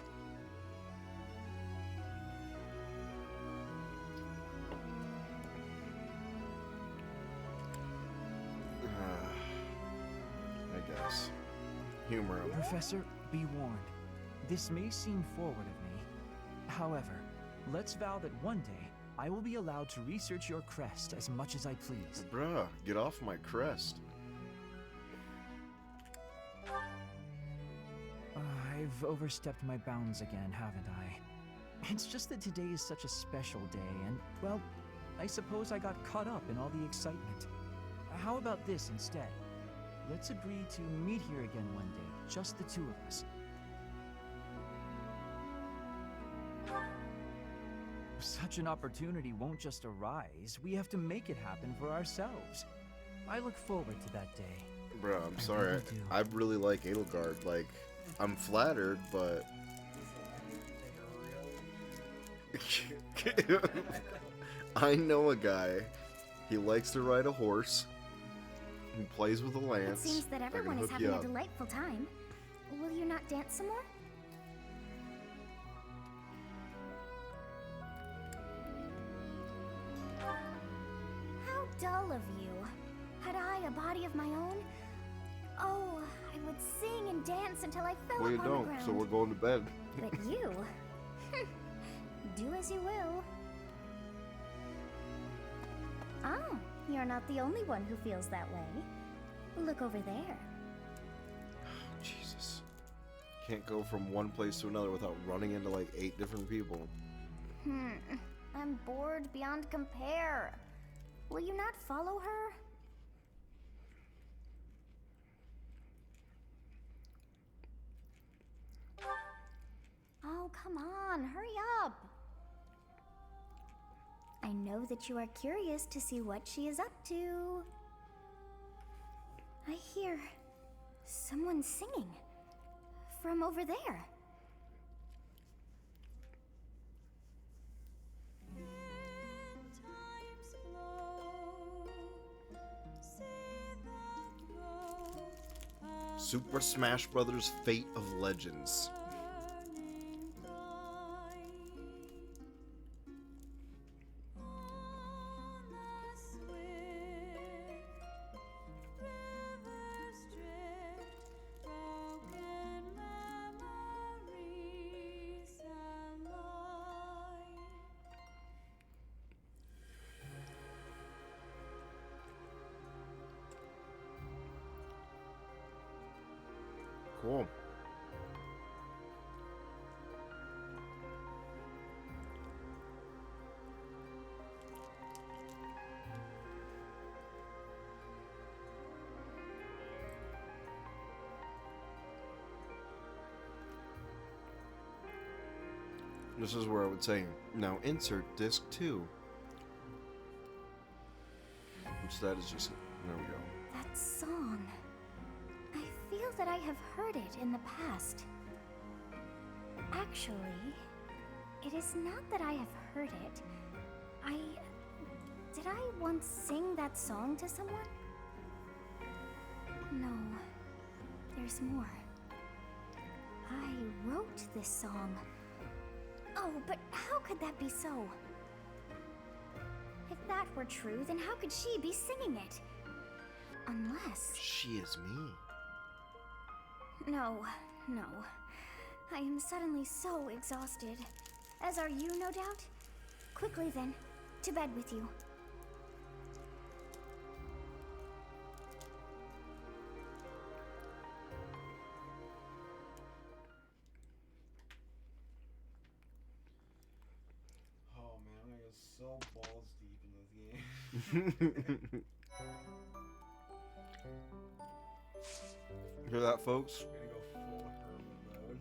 [SPEAKER 1] I guess. Humor him.
[SPEAKER 10] Professor, be warned. This may seem forward of me. However, let's vow that one day I will be allowed to research your crest as much as I please.
[SPEAKER 1] Bruh, get off my crest.
[SPEAKER 10] I've overstepped my bounds again, haven't I? It's just that today is such a special day, and, well, I suppose I got caught up in all the excitement. How about this instead? Let's agree to meet here again one day, just the two of us. Such an opportunity won't just arise. We have to make it happen for ourselves. I look forward to that day.
[SPEAKER 1] Bro, I'm sorry. I really like Edelgard. Like, I'm flattered, but I know a guy. He likes to ride a horse. He plays with a
[SPEAKER 3] It
[SPEAKER 1] lance.
[SPEAKER 3] seems that
[SPEAKER 1] I can
[SPEAKER 3] everyone is
[SPEAKER 1] hook you
[SPEAKER 3] having a
[SPEAKER 1] up.
[SPEAKER 3] delightful time. Will you not dance some more? How dull of you. Had I a body of my own? Oh, I would sing and dance until I fell
[SPEAKER 1] Well, you
[SPEAKER 3] upon the
[SPEAKER 1] don't,
[SPEAKER 3] ground.
[SPEAKER 1] so we're going to bed.
[SPEAKER 3] But you... do as you will. Oh, you're not the only one who feels that way. Look over there.
[SPEAKER 1] Jesus. Can't go from one place to another without running into like 8 different people.
[SPEAKER 3] I'm bored beyond compare. Will you not follow her? Oh, come on, hurry up. I know that you are curious to see what she is up to. I hear someone singing from over there.
[SPEAKER 1] Super Smash Brothers Fate of Legends. Cool. This is where I would say, now insert disc 2. Which that is just, there we go.
[SPEAKER 3] That song. I feel that I have heard it in the past. Actually, it is not that I have heard it. Did I once sing that song to someone? No. There's more. I wrote this song. Oh, but how could that be so? If that were true, then how could she be singing it? Unless...
[SPEAKER 1] She is me.
[SPEAKER 3] No. I am suddenly so exhausted. As are you, no doubt? Quickly then, to bed with you.
[SPEAKER 2] Oh man, I'm gonna go so balls deep in this game.
[SPEAKER 1] Hear that, folks?
[SPEAKER 2] I'm gonna go full hermit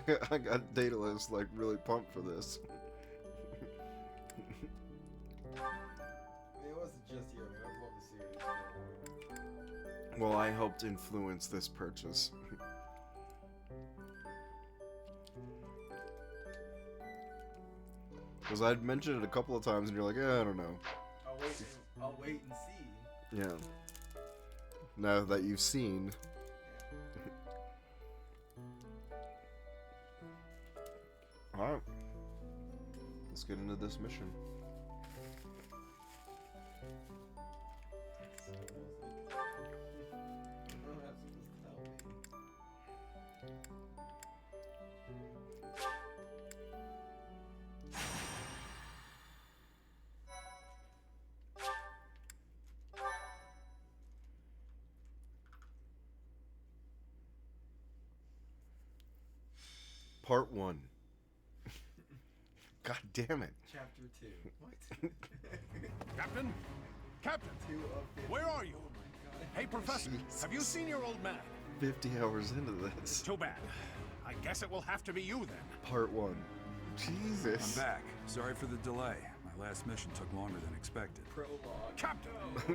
[SPEAKER 2] mode.
[SPEAKER 1] I got Daedalus like really pumped for this.
[SPEAKER 2] It wasn't just you, I mean, I love the series.
[SPEAKER 1] Well, I helped influence this purchase. Because I'd mentioned it a couple of times and you're like, I don't know.
[SPEAKER 2] I'll wait and see.
[SPEAKER 1] Yeah. Now that you've seen. Alright. Let's get into this mission. Part 1. God damn it.
[SPEAKER 2] Chapter 2. What?
[SPEAKER 12] Captain? Captain!
[SPEAKER 2] 2 of 50.
[SPEAKER 12] Where are you?
[SPEAKER 2] Oh my god.
[SPEAKER 12] Hey, Professor, have you seen your old man?
[SPEAKER 1] 50 hours into this.
[SPEAKER 12] Too bad. I guess it will have to be you then.
[SPEAKER 1] Part 1. Jesus.
[SPEAKER 16] I'm back. Sorry for the delay. My My last mission took longer than expected.
[SPEAKER 12] Captain,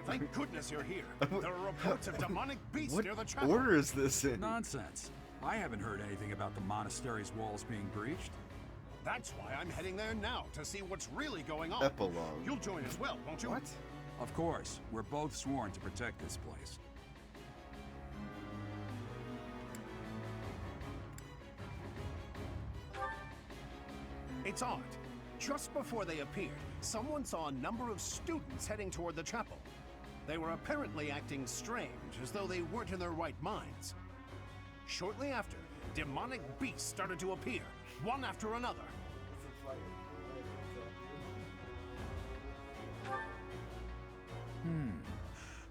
[SPEAKER 12] thank goodness you're here. There are reports of demonic beasts
[SPEAKER 1] What
[SPEAKER 12] near the chapel.
[SPEAKER 1] order is this in?
[SPEAKER 16] Nonsense. I haven't heard anything about the monastery's walls being breached.
[SPEAKER 12] That's why I'm heading there now, to see what's really going on.
[SPEAKER 1] Epilogue.
[SPEAKER 12] You'll join as well, won't you?
[SPEAKER 1] What?
[SPEAKER 16] Of course. We're both sworn to protect this place.
[SPEAKER 12] It's odd. Just before they appeared, someone saw a number of students heading toward the chapel. They were apparently acting strange, as though they weren't in their right minds. Shortly after, demonic beasts started to appear, one after another.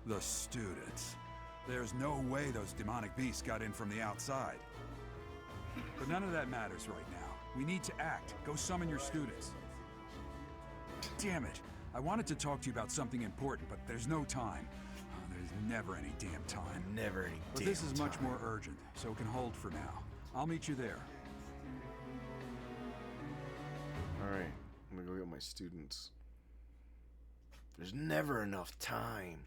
[SPEAKER 16] The students. There's no way those demonic beasts got in from the outside. But none of that matters right now. We need to act. Go summon your students. Damn it. I wanted to talk to you about something important, but there's no time. There's never any damn time.
[SPEAKER 1] Never any
[SPEAKER 16] But this is much more urgent, so it can hold for now. I'll meet you there.
[SPEAKER 1] Alright, I'm gonna go get my students. There's never enough time.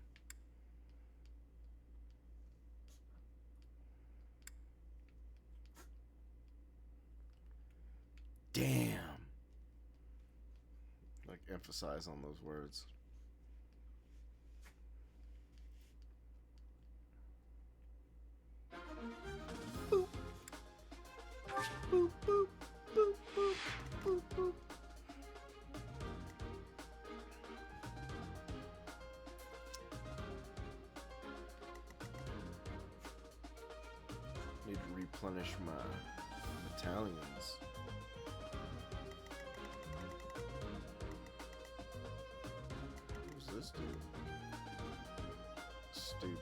[SPEAKER 1] Damn. Like, emphasize on those words. Boop. Boop, boop, boop, boop, boop, boop. Need to replenish my battalions. Who's this dude? Student.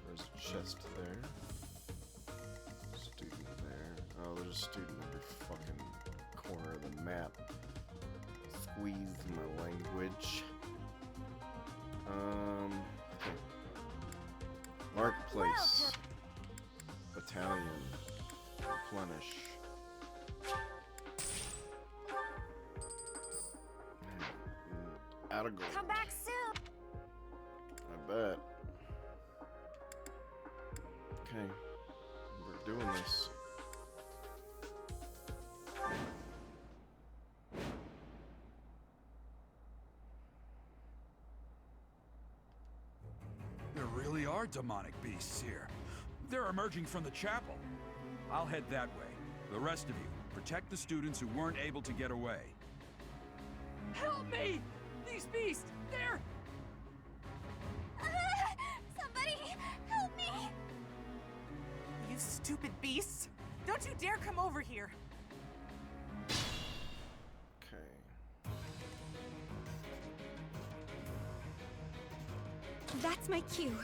[SPEAKER 1] There's a chest there. Student there. Oh, there's a student every fucking corner of the map. Squeeze my language. Okay. Marketplace. Battalion. Replenish. Out of gold.
[SPEAKER 3] Come back soon.
[SPEAKER 1] I bet. Okay. We're doing this.
[SPEAKER 16] There really are demonic beasts here. They're emerging from the chapel. I'll head that way. The rest of you, protect the students who weren't able to get away.
[SPEAKER 13] Help me! These beasts, they're...
[SPEAKER 3] Somebody help me!
[SPEAKER 13] You stupid beasts! Don't you dare come over here!
[SPEAKER 1] Okay.
[SPEAKER 3] That's my cue.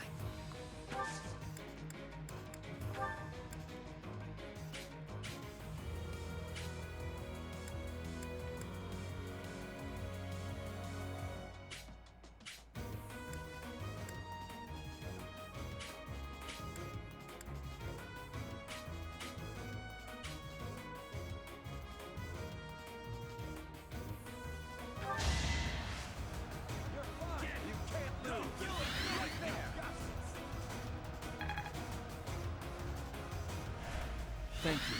[SPEAKER 10] Thank you.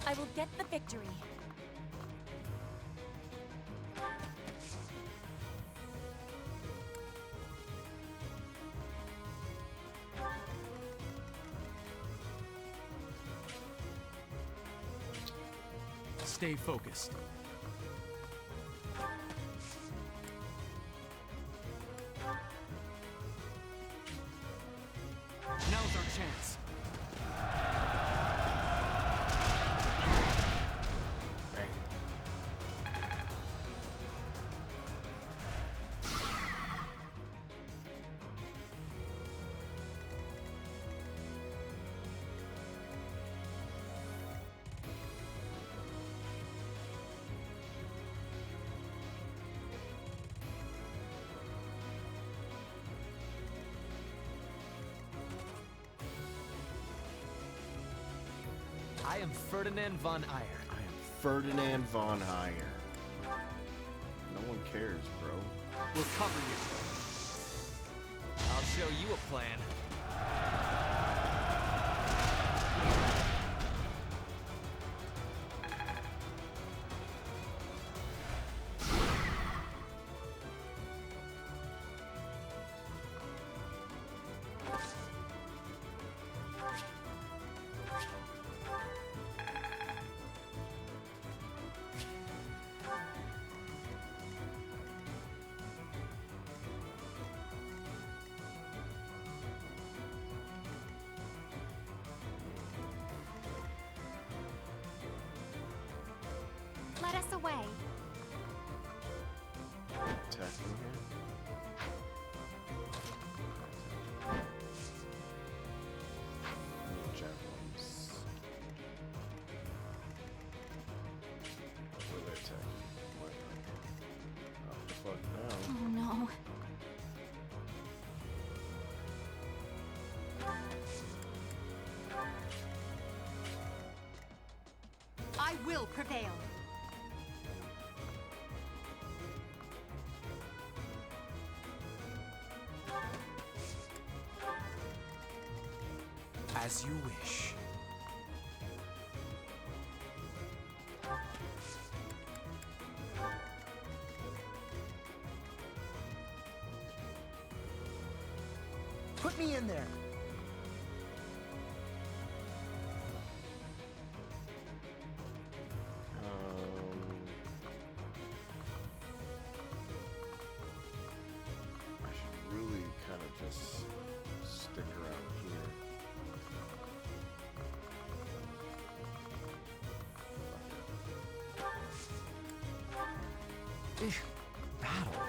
[SPEAKER 3] I will get the victory.
[SPEAKER 10] Stay focused. Now's our chance.
[SPEAKER 8] am Ferdinand von Ayer.
[SPEAKER 1] I am Ferdinand von Ayer. No one cares, bro.
[SPEAKER 8] We'll cover you. I'll show you a plan.
[SPEAKER 3] Let us away.
[SPEAKER 1] Attacking here. Javelins. Where are they attacking? What? Oh, the fuck now.
[SPEAKER 3] Oh no.
[SPEAKER 4] I will prevail.
[SPEAKER 15] As you wish.
[SPEAKER 7] Put me in there.
[SPEAKER 1] I should really kind of just stick around here.
[SPEAKER 10] Battle.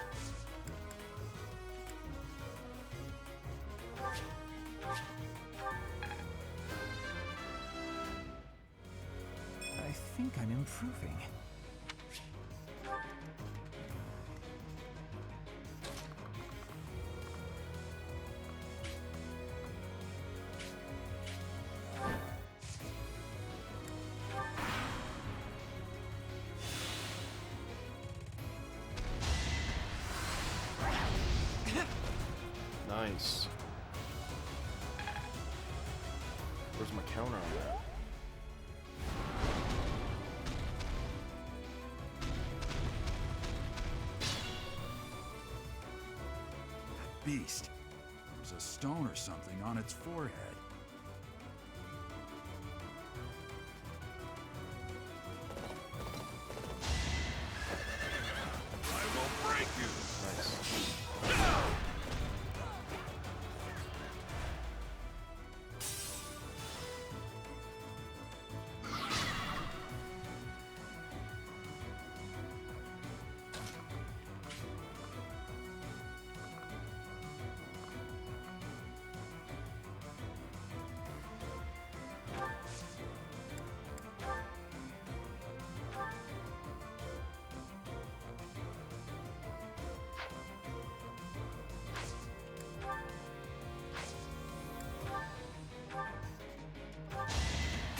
[SPEAKER 10] I think I'm improving.
[SPEAKER 1] Nice. Where's my counter on that?
[SPEAKER 16] Beast. There's a stone or something on its forehead. I will break you.
[SPEAKER 1] Nice.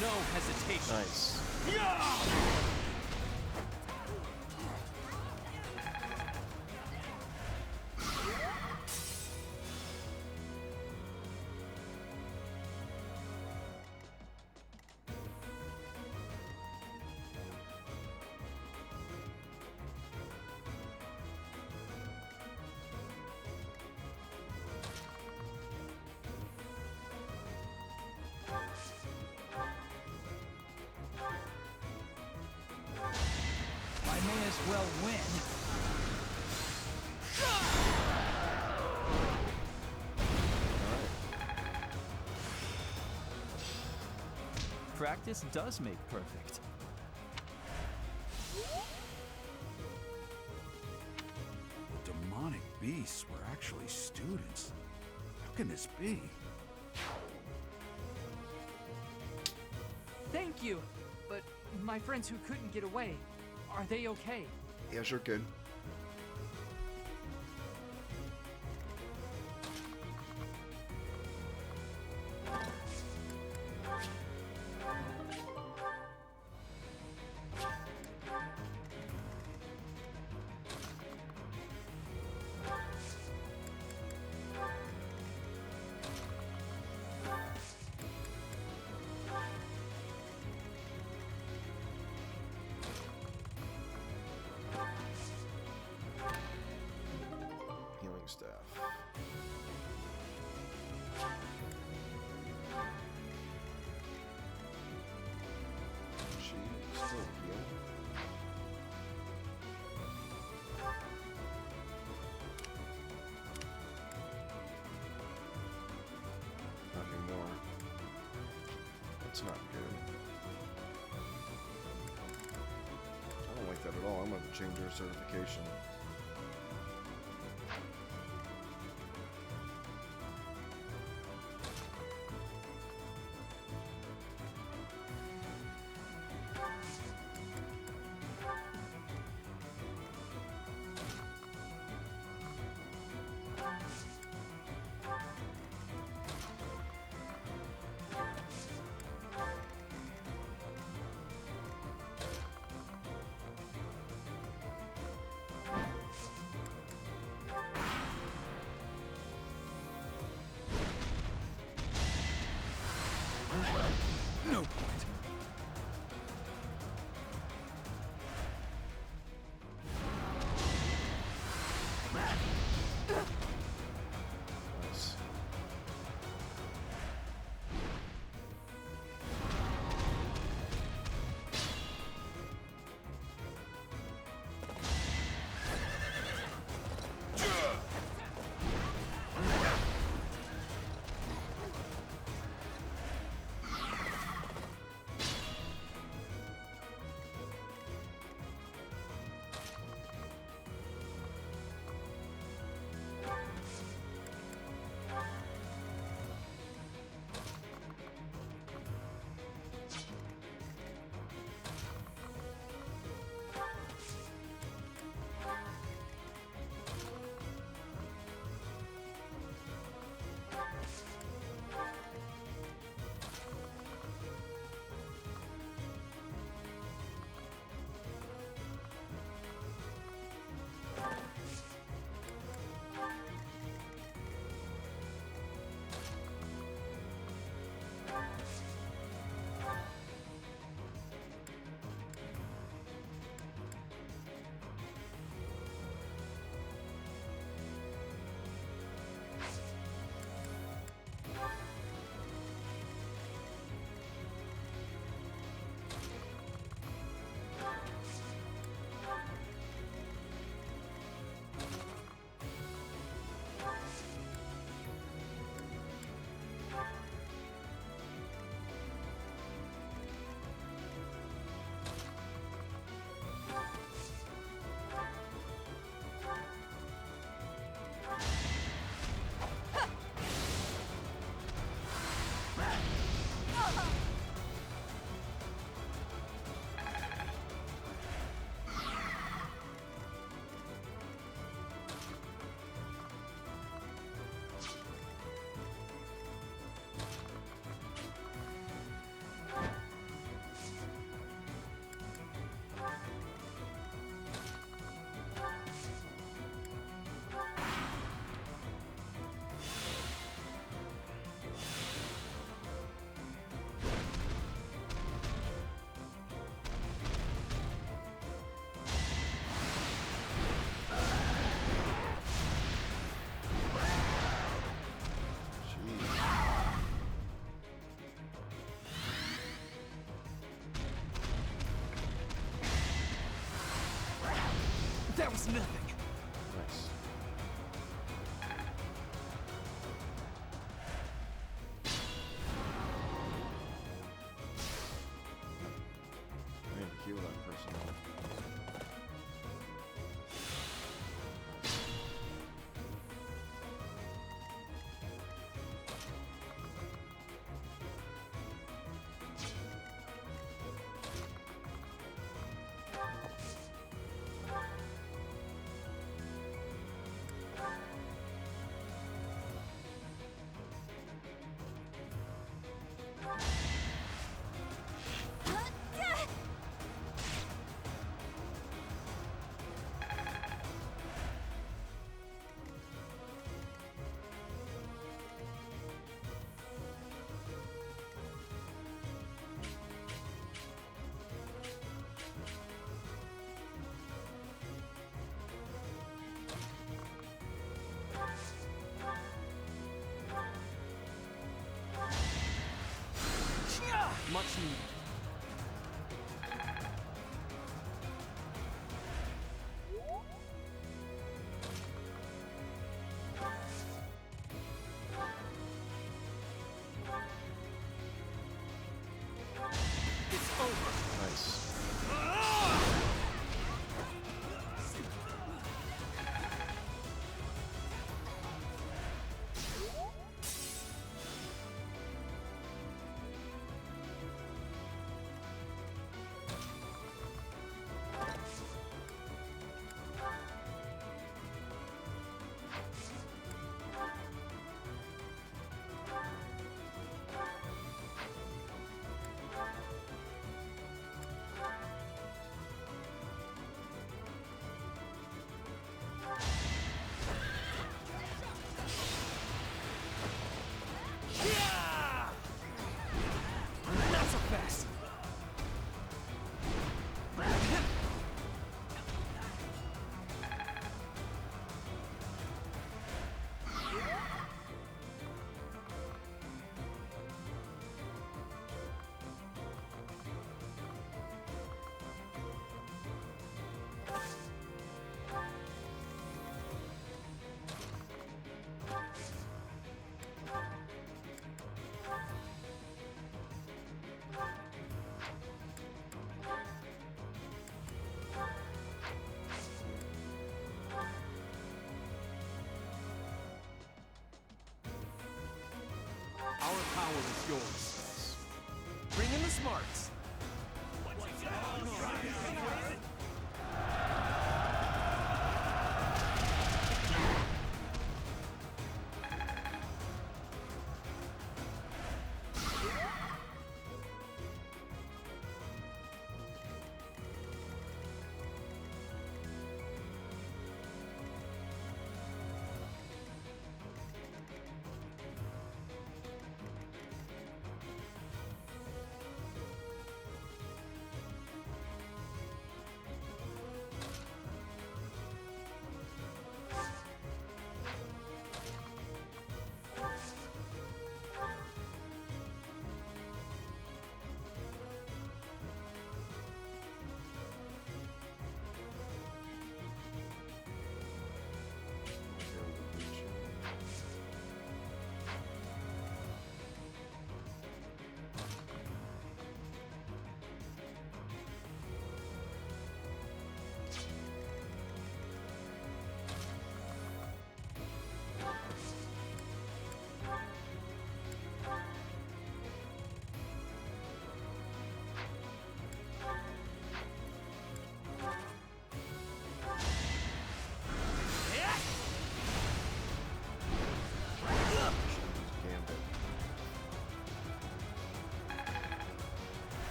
[SPEAKER 8] No hesitation.
[SPEAKER 1] Nice.
[SPEAKER 10] I may as well win. Practice does make perfect.
[SPEAKER 16] The demonic beasts were actually students. How can this be?
[SPEAKER 10] Thank you. But my friends who couldn't get away, are they okay?
[SPEAKER 1] Yeah, sure, good. all. I'm gonna have to change our certification.
[SPEAKER 16] No point.
[SPEAKER 1] Nice.
[SPEAKER 8] That was nothing.
[SPEAKER 1] Nice. I need to heal that person off.
[SPEAKER 8] Our power is yours. Bring in the smarts.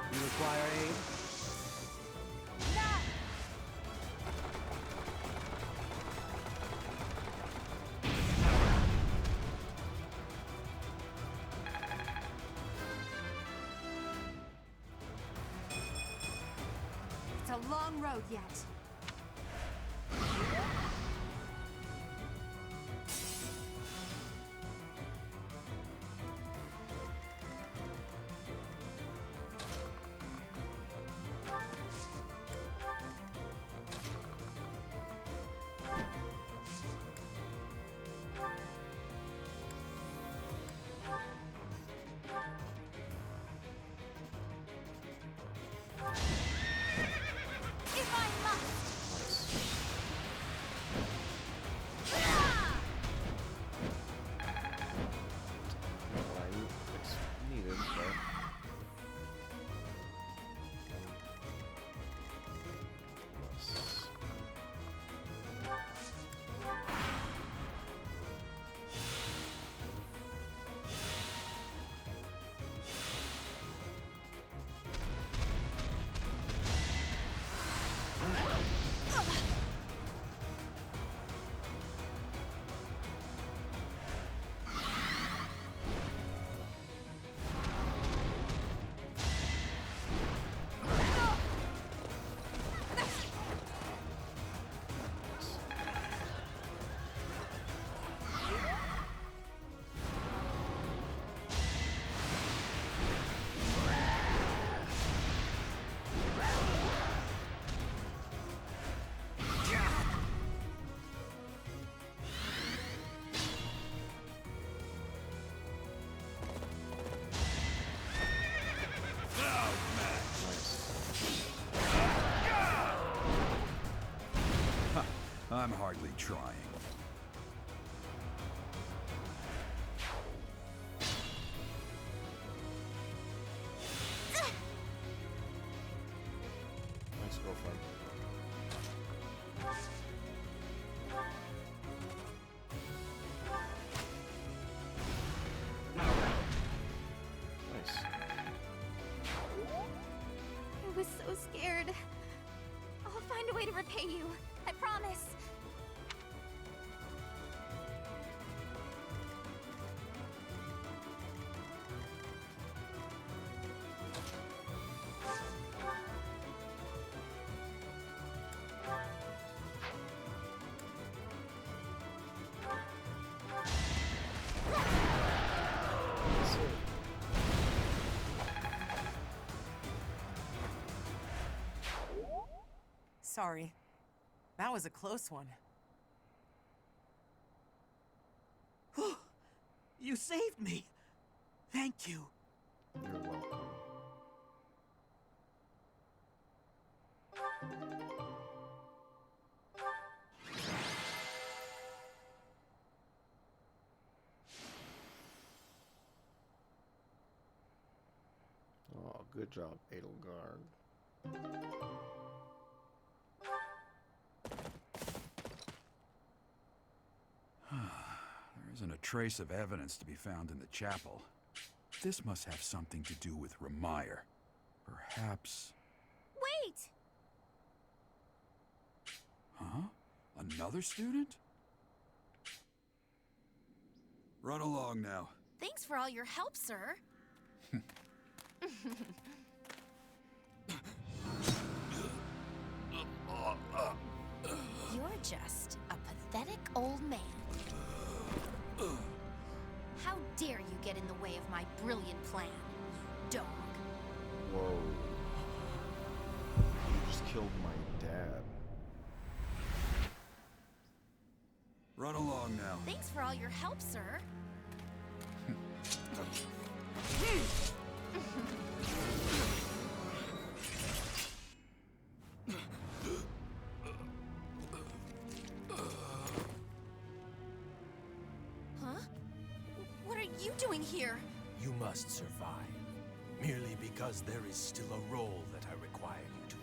[SPEAKER 7] You require aid?
[SPEAKER 4] It's a long road yet.
[SPEAKER 3] If I must!
[SPEAKER 1] Needed, but...
[SPEAKER 16] I'm hardly trying.
[SPEAKER 1] Nice girlfriend. Nice.
[SPEAKER 3] I was so scared. I'll find a way to repay you. I promise.
[SPEAKER 13] Sorry. That was a close one.
[SPEAKER 15] You saved me! Thank you.
[SPEAKER 1] You're welcome. Oh, good job, Edelgard.
[SPEAKER 16] There isn't a trace of evidence to be found in the chapel. This must have something to do with Ramire. Perhaps...
[SPEAKER 6] Wait!
[SPEAKER 16] Huh? Another student? Run along now.
[SPEAKER 6] Thanks for all your help, sir. You're just a pathetic old man. How dare you get in the way of my brilliant plan, dog?
[SPEAKER 1] Whoa. You just killed my dad.
[SPEAKER 16] Run along now.
[SPEAKER 6] Thanks for all your help, sir. Huh? What are you doing here?
[SPEAKER 17] You must survive, merely because there is still a role that I require you to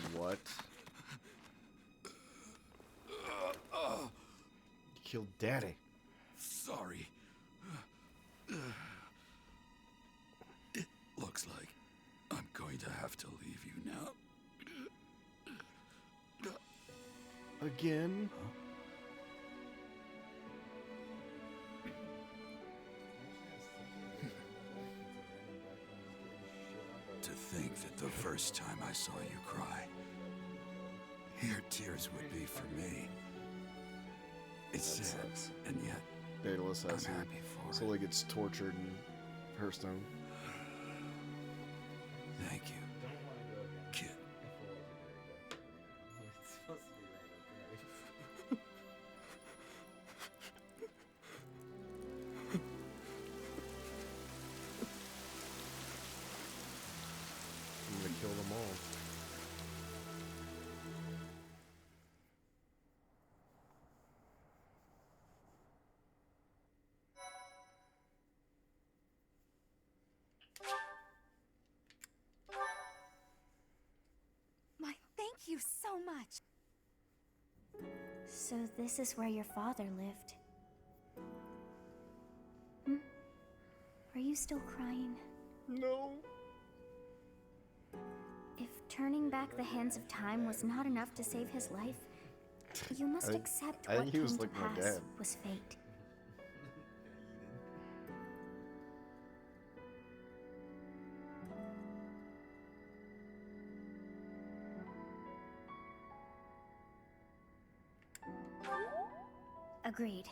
[SPEAKER 17] fulfill.
[SPEAKER 1] What? You killed Daddy.
[SPEAKER 16] Sorry. It looks like I'm going to have to leave you now.
[SPEAKER 1] Again?
[SPEAKER 16] To think that the first time I saw you cry, your tears would be for me. It's sad, and yet
[SPEAKER 1] Daedalus
[SPEAKER 16] I'm
[SPEAKER 1] has
[SPEAKER 16] happy for
[SPEAKER 1] so like gets tortured in Hearthstone.
[SPEAKER 16] Thank you, kid.
[SPEAKER 2] It's supposed to be right, okay?
[SPEAKER 1] I'm gonna kill them all.
[SPEAKER 6] Thank you so much.
[SPEAKER 3] So this is where your father lived. Hmm? Are you still crying?
[SPEAKER 1] No.
[SPEAKER 3] If turning back the hands of time was not enough to save his life, you must accept
[SPEAKER 1] I
[SPEAKER 3] what
[SPEAKER 1] think he
[SPEAKER 3] came
[SPEAKER 1] was
[SPEAKER 3] to
[SPEAKER 1] like my
[SPEAKER 3] pass
[SPEAKER 1] dad.
[SPEAKER 3] was fate. Agreed.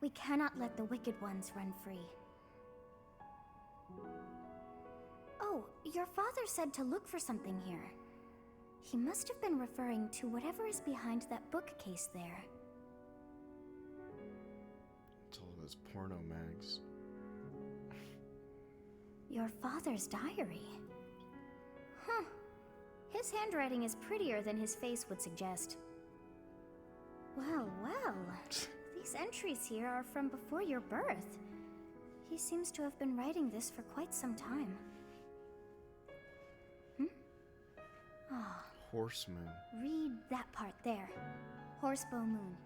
[SPEAKER 3] We cannot let the wicked ones run free. Oh, your father said to look for something here. He must have been referring to whatever is behind that bookcase there.
[SPEAKER 1] It's all those porno mags.
[SPEAKER 3] Your father's diary. Huh. His handwriting is prettier than his face would suggest. Well, well. These entries here are from before your birth. He seems to have been writing this for quite some time. Ah.
[SPEAKER 1] Horseman.
[SPEAKER 3] Read that part there. Horsebow Moon,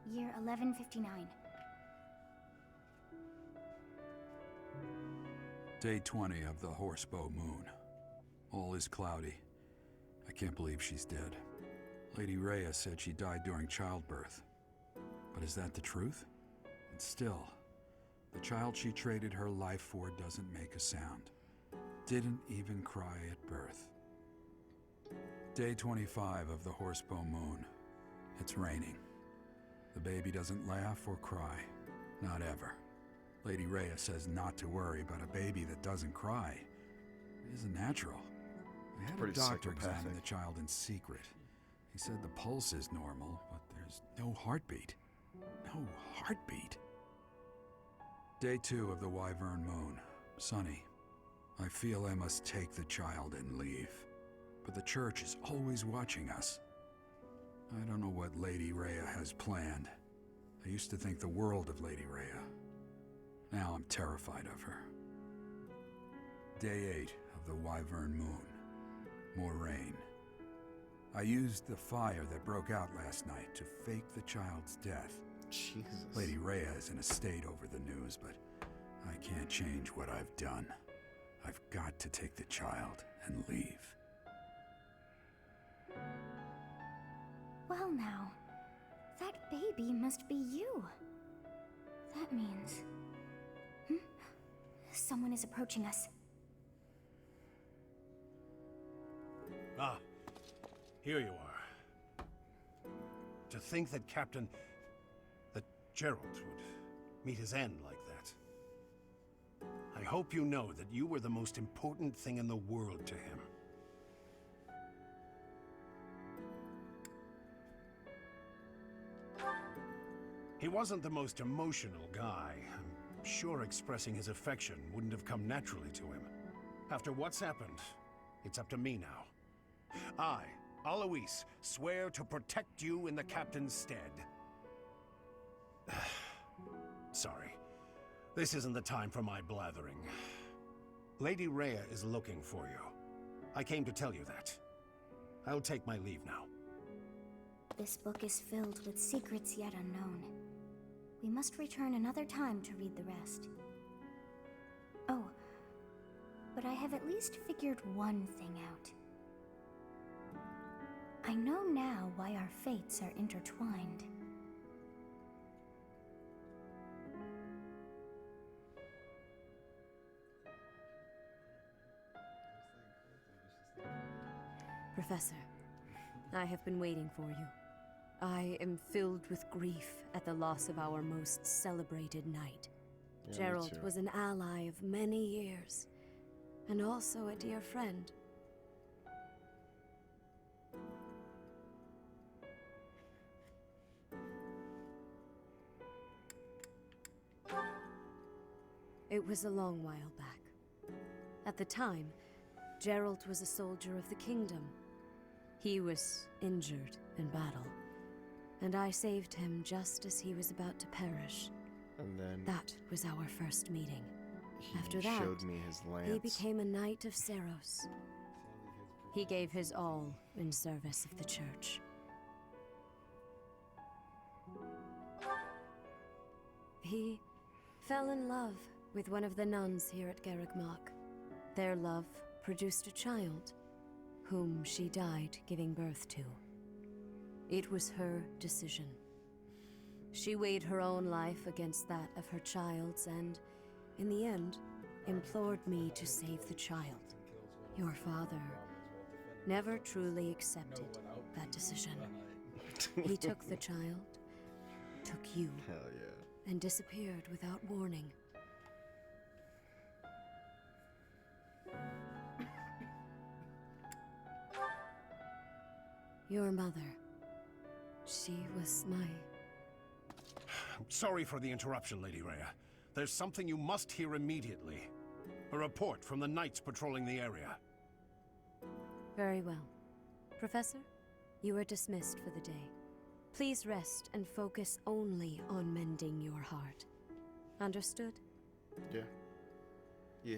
[SPEAKER 3] year 1159.
[SPEAKER 16] Day 20 of the Horsebow Moon. All is cloudy. I can't believe she's dead. Lady Rhea said she died during childbirth. But is that the truth? And still, the child she traded her life for doesn't make a sound. Didn't even cry at birth. Day 25 of the Horsebow Moon. It's raining. The baby doesn't laugh or cry. Not ever. Lady Rhea says not to worry about a baby that doesn't cry. It isn't natural. I had a
[SPEAKER 1] Pretty
[SPEAKER 16] doctor examine
[SPEAKER 1] psychopathic.
[SPEAKER 16] the child in secret. He said the pulse is normal, but there's no heartbeat. No heartbeat. Day 2 of the Wyvern Moon. Sunny. I feel I must take the child and leave. But the church is always watching us. I don't know what Lady Rhea has planned. I used to think the world of Lady Rhea. Now I'm terrified of her. Day 8 of the Wyvern Moon. More rain. I used the fire that broke out last night to fake the child's death.
[SPEAKER 1] Jesus.
[SPEAKER 16] Lady Rhea is in a state over the news, but I can't change what I've done. I've got to take the child and leave.
[SPEAKER 3] Well now, that baby must be you. That means... Someone is approaching us.
[SPEAKER 12] Ah, here you are. To think that that Gerald would meet his end like that. I hope you know that you were the most important thing in the world to him. He wasn't the most emotional guy. I'm sure expressing his affection wouldn't have come naturally to him. After what's happened, it's up to me now. I, Alois, swear to protect you in the captain's stead. Sorry. This isn't the time for my blathering. Lady Rhea is looking for you. I came to tell you that. I'll take my leave now.
[SPEAKER 3] This book is filled with secrets yet unknown. We must return another time to read the rest. Oh, but I have at least figured one thing out. I know now why our fates are intertwined.
[SPEAKER 9] Professor, I have been waiting for you. I am filled with grief at the loss of our most celebrated knight.
[SPEAKER 1] Yeah, me
[SPEAKER 9] Gerald
[SPEAKER 1] too.
[SPEAKER 9] was an ally of many years, and also a dear friend. It was a long while back. At the time, Gerald was a soldier of the kingdom. He was injured in battle, and I saved him just as he was about to perish.
[SPEAKER 1] And then
[SPEAKER 9] That was our first meeting.
[SPEAKER 1] he
[SPEAKER 9] After that,
[SPEAKER 1] showed me his lance.
[SPEAKER 9] he became a knight of Seros. He gave his all in service of the church. He fell in love with one of the nuns here at Garreg-Mach. Their love produced a child, whom she died giving birth to. It was her decision. She weighed her own life against that of her child's and, in the end, implored me to save the child. Your father never truly accepted that decision. He took the child, took you,
[SPEAKER 1] Hell yeah.
[SPEAKER 9] and disappeared without warning. Your mother, she was my...
[SPEAKER 12] Sorry for the interruption, Lady Rhea. There's something you must hear immediately. A report from the knights patrolling the area.
[SPEAKER 9] Very well. Professor, you are dismissed for the day. Please rest and focus only on mending your heart. Understood?
[SPEAKER 1] Yeah. Yeah.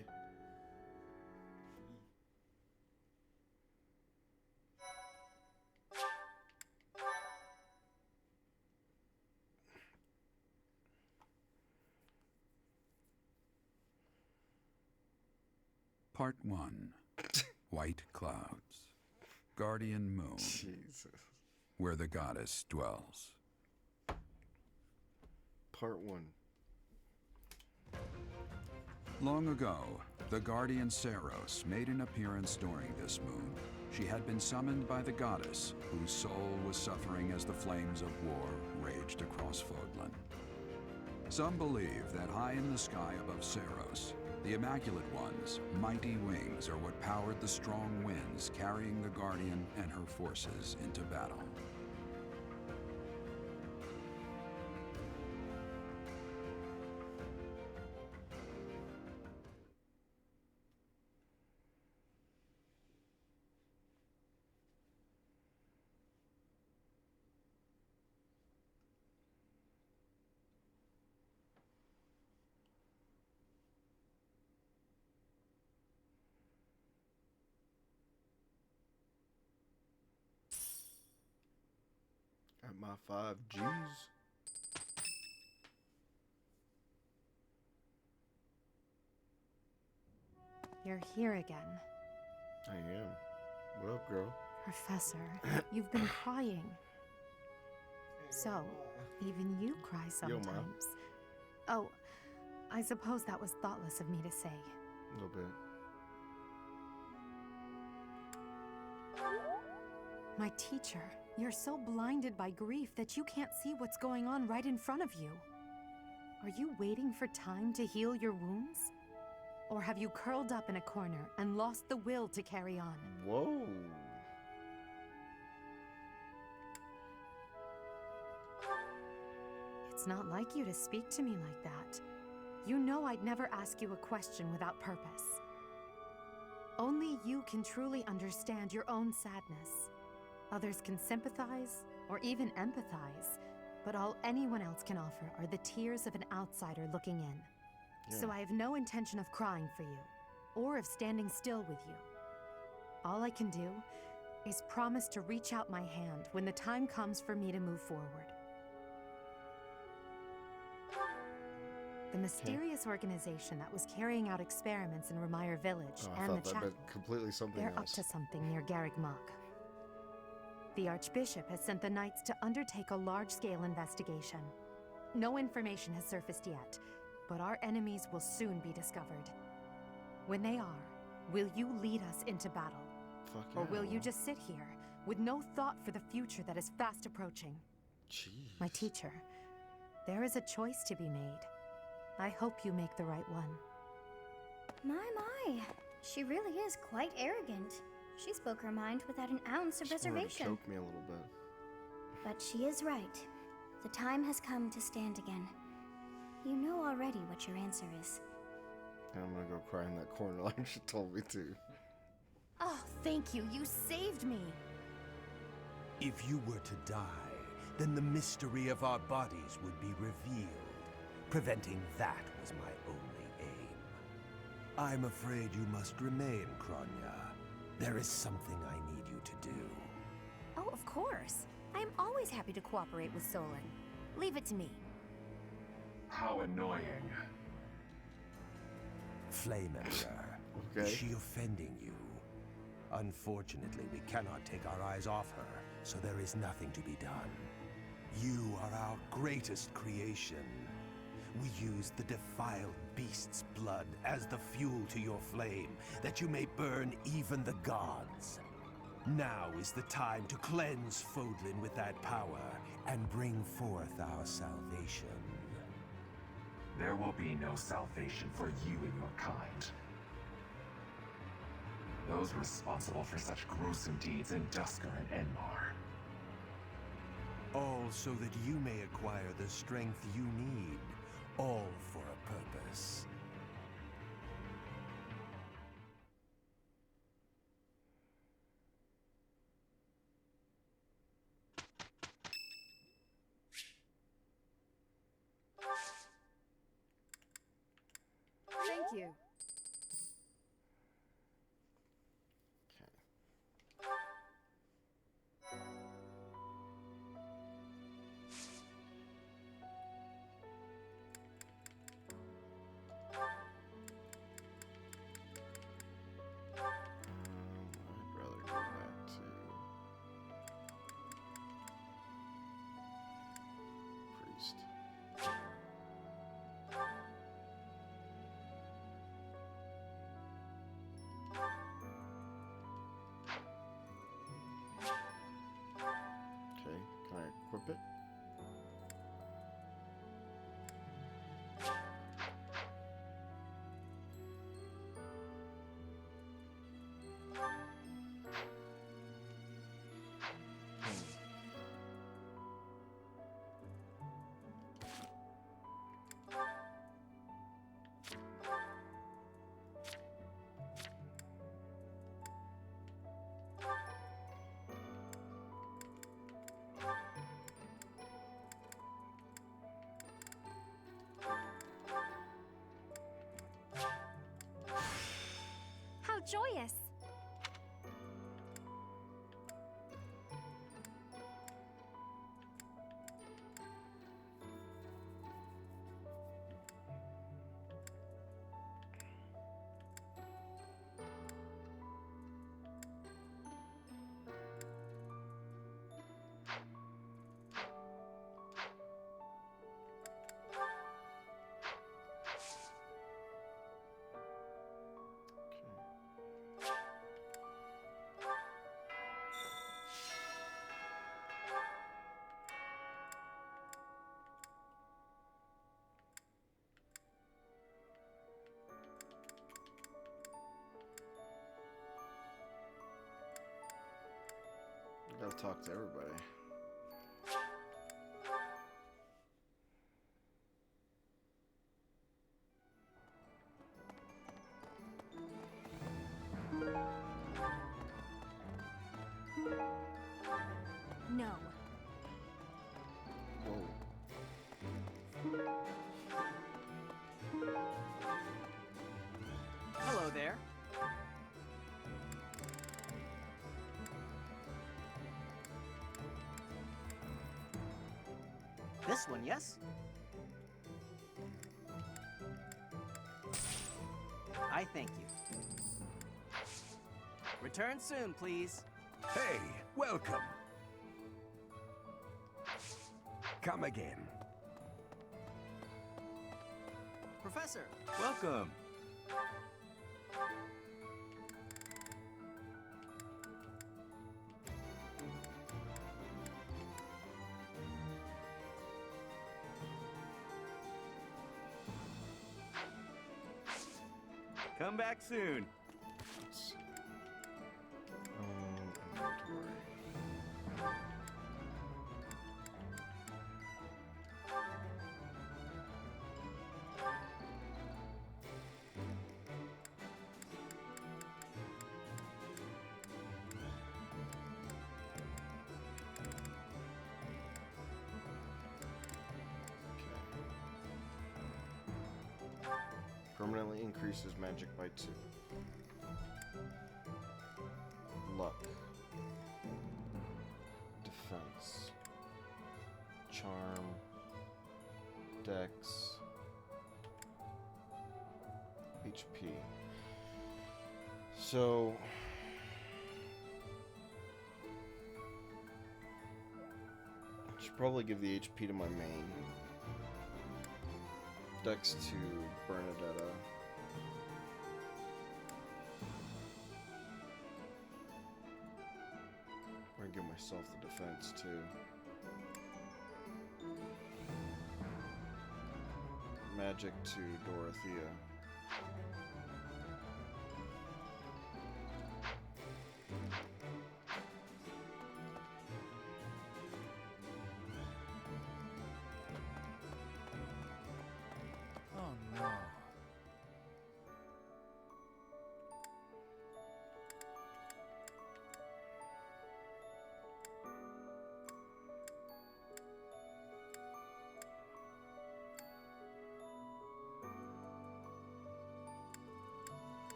[SPEAKER 16] Part 1. White Clouds. Guardian Moon.
[SPEAKER 1] Jesus.
[SPEAKER 16] Where the goddess dwells.
[SPEAKER 1] Part 1.
[SPEAKER 16] Long ago, the guardian Seros made an appearance during this moon. She had been summoned by the goddess, whose soul was suffering as the flames of war raged across Fodlan. Some believe that high in the sky above Seros, the Immaculate One's mighty wings are what powered the strong winds carrying the Guardian and her forces into battle.
[SPEAKER 1] my 5Gs.
[SPEAKER 4] You're here again.
[SPEAKER 1] I am. What up, girl?
[SPEAKER 4] Professor, you've been crying. So, even you cry
[SPEAKER 1] Yo, Ma.
[SPEAKER 4] sometimes. Oh, I suppose that was thoughtless of me to say.
[SPEAKER 1] A little bit.
[SPEAKER 4] My teacher, you're so blinded by grief that you can't see what's going on right in front of you. Are you waiting for time to heal your wounds? Or have you curled up in a corner and lost the will to carry on?
[SPEAKER 1] Whoa.
[SPEAKER 4] It's not like you to speak to me like that. You know I'd never ask you a question without purpose. Only you can truly understand your own sadness. Others can sympathize or even empathize, but all anyone else can offer are the tears of an outsider looking in. So I have no intention of crying for you, or of standing still with you. All I can do is promise to reach out my hand when the time comes for me to move forward. The mysterious organization that was carrying out experiments in Remire Village
[SPEAKER 1] Oh, I
[SPEAKER 4] and
[SPEAKER 1] thought
[SPEAKER 4] the
[SPEAKER 1] that
[SPEAKER 4] chapel,
[SPEAKER 1] meant completely something
[SPEAKER 4] they're
[SPEAKER 1] else.
[SPEAKER 4] up to something near Garrick Mach. The Archbishop has sent the Knights to undertake a large-scale investigation. No information has surfaced yet, but our enemies will soon be discovered. When they are, will you lead us into battle?
[SPEAKER 1] Fuck
[SPEAKER 4] Or
[SPEAKER 1] yeah,
[SPEAKER 4] will you
[SPEAKER 1] well.
[SPEAKER 4] just sit here with no thought for the future that is fast approaching?
[SPEAKER 1] Jeez.
[SPEAKER 4] My teacher, there is a choice to be made. I hope you make the right one.
[SPEAKER 3] My. She really is quite arrogant. She spoke her mind without an ounce of
[SPEAKER 1] Just wanted to
[SPEAKER 3] reservation.
[SPEAKER 1] choke me a little bit.
[SPEAKER 3] But she is right. The time has come to stand again. You know already what your answer is.
[SPEAKER 1] And I'm gonna go cry in that corner like she told me to.
[SPEAKER 6] Oh, thank you. You saved me.
[SPEAKER 17] If you were to die, then the mystery of our bodies would be revealed. Preventing that was my only aim. I'm afraid you must remain, Kronya. There is something I need you to do.
[SPEAKER 6] Oh, of course. I am always happy to cooperate with Solon. Leave it to me.
[SPEAKER 17] How annoying. Flame Emperor, is she offending you? Unfortunately, we cannot take our eyes off her, so there is nothing to be done. You are our greatest creation. We use the defiled beast's blood as the fuel to your flame, that you may burn even the gods. Now is the time to cleanse Fodlan with that power and bring forth our salvation.
[SPEAKER 18] There will be no salvation for you and your kind. Those responsible for such gruesome deeds in Dusker and Enmar.
[SPEAKER 17] All so that you may acquire the strength you need, all for a purpose.
[SPEAKER 13] Thank you.
[SPEAKER 1] I'd rather go back to priest. Okay, can I equip it? talk to everybody.
[SPEAKER 3] No.
[SPEAKER 1] Whoa.
[SPEAKER 19] Hello there. This one, yes? I thank you. Return soon, please.
[SPEAKER 17] Hey, welcome. Come again.
[SPEAKER 19] Professor!
[SPEAKER 17] Welcome.
[SPEAKER 5] Come back soon.
[SPEAKER 1] Inventory. Permanently increases magic by 2. Luck. Defense. Charm. Dex. HP. So... I should probably give the HP to my main. Dex to Bernadetta. I'm gonna give myself the defense too. Magic to Dorothea.
[SPEAKER 10] Oh no.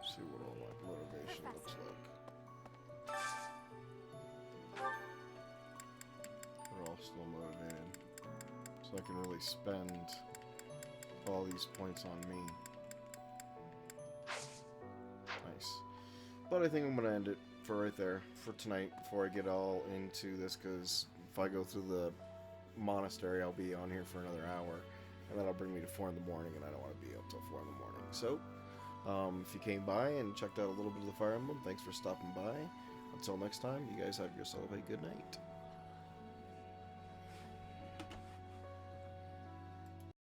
[SPEAKER 1] See what all my motivation looks like. We're all still motivated. So I can really spend all these points on me. Nice. But I think I'm going to end it for right there for tonight before I get all into this, because if I go through the monastery, I'll be on here for another hour. And that'll bring me to 4 in the morning, and I don't want to be up till 4 in the morning. So, if you came by and checked out a little bit of the Fire Emblem, thanks for stopping by. Until next time, you guys have yourself a good night.